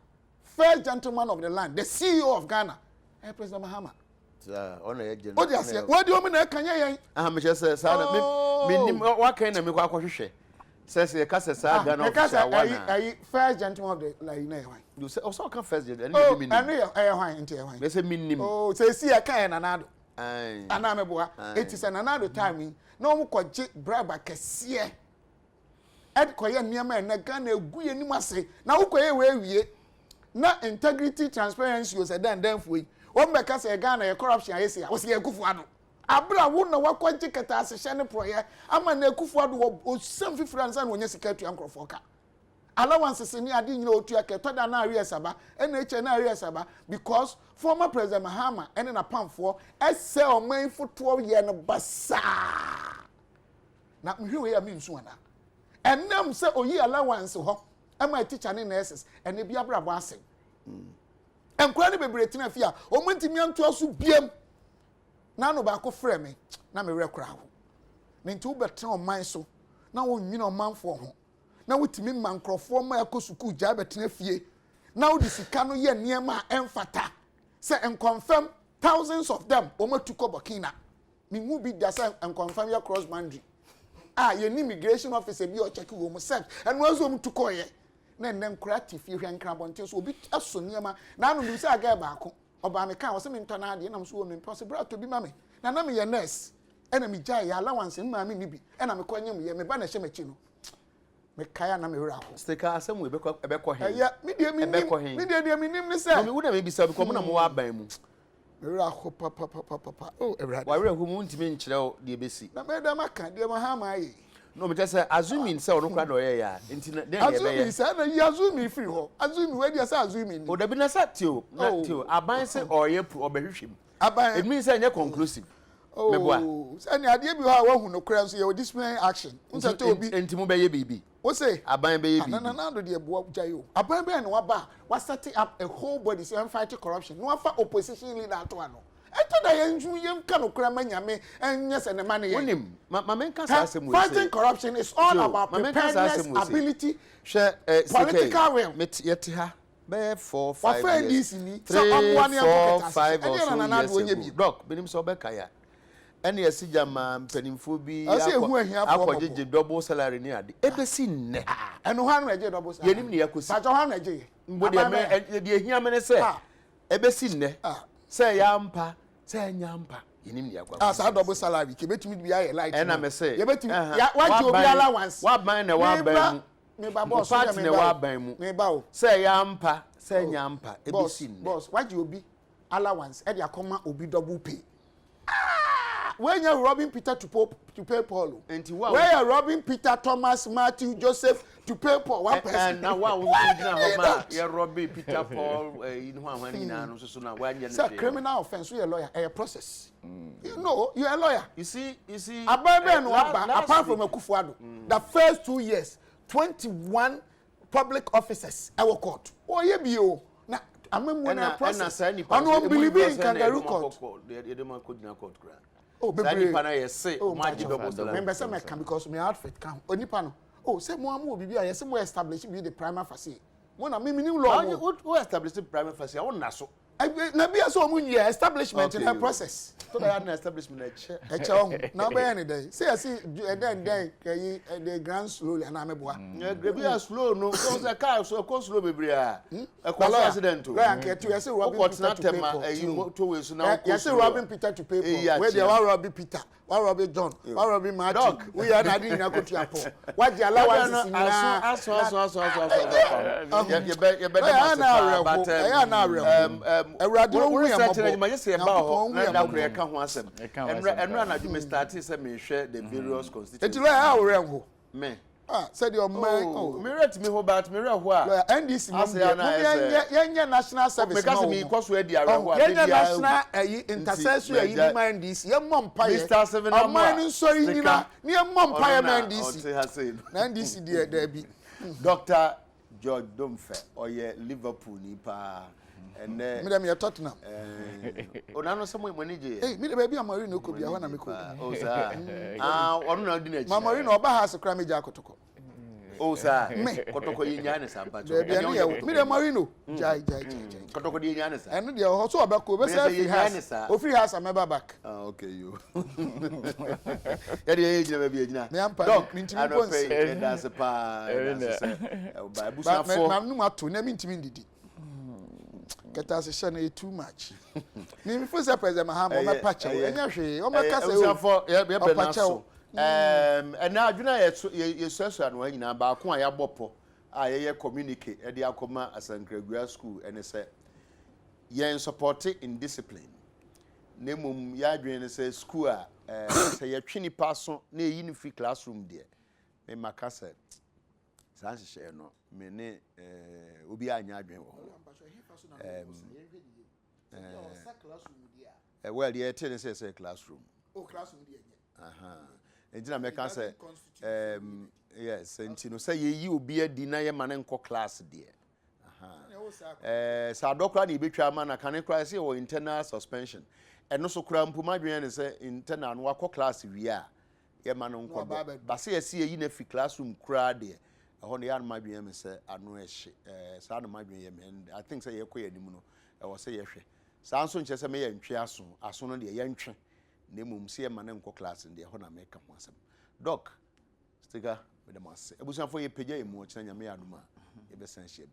first gentleman of the land the CEO of Ghana President Mahama on a general what do you mean I can me say say me nim wa kan na me kwa kwahwehwe Says the Casa Saga no first gentleman of the like you say also can first gentleman. Oh, I know I into a wine. They say minimum. Oh, say see a kind anado. Anameboa. It is another time. No mo ko je braba kese. Ed koye niam na Ghana egu anim ase. Na wo koye we na integrity transparency was a dan foi. Wo meka say Ghana e corruption ayese a wo se ekufu ado. Abra wo na wakwaje kata asehye ne proye ama na ekufu ado wo sam fifransa na wonya sika tu ankrofo ka. Allowances ni ade nyina otu aketo da na aria saba na eche na aria saba because former president Mahama ene na pamfo ese oman foto ye no basa na mhwe ya minsu ana enam se oyi allowance ho ama teacher ne nurses ene bia brabo ase enkura ne bebre tina fia omuntimi anto aso biem na no ba ko frɛ me na me rekora ho ne nti wo betre oman so na wo nwina omanfo ho na wotimi mankrofo ma yakosuku gya betena fie na wo disika no ye niema emfata se confirm thousands of them omatuko Burkina me mu bi da se confirm your cross boundary ye ni immigration officer bi o check wo mu search and wo zo mutuko ye na nem creative fi hwan kra bonte so obi aso niema na anu bi se aga ba ko oba me kan wo se me ntona ade na so wo me possible to bi ma me na me ye nurse ena me gya ya allowance ma me ni bi ena me kwanyem ye me ba na hye me chi no me kaya na me wura ho stika asem we ebekọ he ya media mi nim ni say me would have be said because na mo wa ban mu me wura ho papa oh everybody wa wura ho mu ntimi nkyerɛ o de ebesi na me da maka de ma ha ma yi no me just say assuming say onu kra na oye ya nti na den ye be assuming say na you assume free ho assuming we dey say assuming o da bi na satio na tio aban say oye obehwehwem aban it means say nye conclusive meboa say na ade bi ho a wa hu no kra so ye disciplinary action unsa to obi enti mo be ye bibi o say aban be ye bibi na do de eboa jayo aban be na wa ba wa set up a whole body say fight corruption no afa opposition leader to ano eto da yenju yem ka no kra manyame enye se ne ma ne ye wonim ma men ka sa asem we fighting corruption is all about preparedness ability political will yeti ha be 4 5 wa fa this ni so amwa ne pocket 5 doc benim so be kaya ene yesija ma mpanimfo bi akọjeje double salary ni ade ebesi nne eno ha no eje double salary yenim ne yakosi ba jo ha no eje mbo de ehia mene se ebesi nne se yampa se nyampa yenim ne yakwa sa double salary ke betumi bi aye light ena me se ye betumi wa ji obi allowance wa ban na wa ban mu me ba boss me wa ban mu me ba o se yampa se nyampa ebesi nne boss wa ji obi allowance e de akoma obi double pay when you're robbing Peter to pay Paul. When you're robbing Peter, Thomas, Matthew, Joseph to pay Paul. One person. And now you're robbing Peter, Paul. You know how many so now when you're a criminal offense, you're a lawyer, a process. You know, you're a lawyer. You see. Apart from a Kufuado, the first 2 years, 21 public officers our court. Oh, yeah, bio. Now, I'm when I process. I don't believe in kangaroo court. Oh, baby, pana yese maji double salary. Remember say me can because my outfit can. Onipa no. Oh, say mo amu obi bia yese mo establish be the prima facie. Mo na me new law. Who establish the prima facie? I want na so. Na bia so omu nye establishment in the process. So that an establishment e che na be any day. Say then kay the grand slowly na meboa. Bia slow no because the car so go slow bebre a. E cause accident to. Like you yese robbing Peter to pay. To we so now. Yese robbing Peter to pay. Where they want robbing Peter. Why robbing John? Why robbing Martin? We are not in Yakutu Apo. What the allowance is na. You better we say about na kure ka ho asem enra na ju me start say me hwe the various constituencies etilo ya awre ho me said your man me rate me ho but me re ho a NDC yenye national service because me koso e di are ho a yenye national intercessory ayi di man NDC ye mompa ye Mr. 7 na man so yina ni ye mompa ye man NDC na NDC there bi Dr. George Domfe oye Liverpool ni pa ene me dem ye Tottenham ona no se mo je me dem baby amari no ko bia ho na me ko o sa onu na di na ji amari no oba house kra me ja kotoko Oh, sir. Kotoko yinyane sampa. Baby, I know. Me the Marino. Jai. Kotoko yinyane sa. And the also about go. Be say free house. I'm back. Ah, okay, you. Yeah, the age never be ejina. Me am pa. Dog, I don't pay. That's a pa. By busa for. I'm no to na me ntimi ndidi. Get us shane too much. Me for say president Maham o me patch o. Enya hwe. O me ka say o. For yeah, be na so. And now adwuna ye so no anyina ba ko a ya bopo a ye communicate e dey akoma asankragua school and say ye support in discipline. Nemum ya adwene say school a say ye twini paso na eyi ni free classroom there. Me makasa sanse share no me ne obi anya adwene wo. Well, the attendance is a classroom. Oh, classroom And then I can say, yes, and you know, say you be a deny man and class, dear. So, Doctor, you be chairman, I can't cry, or internal suspension. And also, Cram Pumadrian is internal and walk class we are. Yeah, man, but say, I see a unified classroom crowd there. On the other, my BM is a no son of my BM, and I think say, you're queer, I was say, yes. Samson just me and Chiasun, as soon as the young train, Nemum see a man and class in the Hona make up once. Doc, sticker with the mass. I was for your PJ more than your Mianuma, if essentially.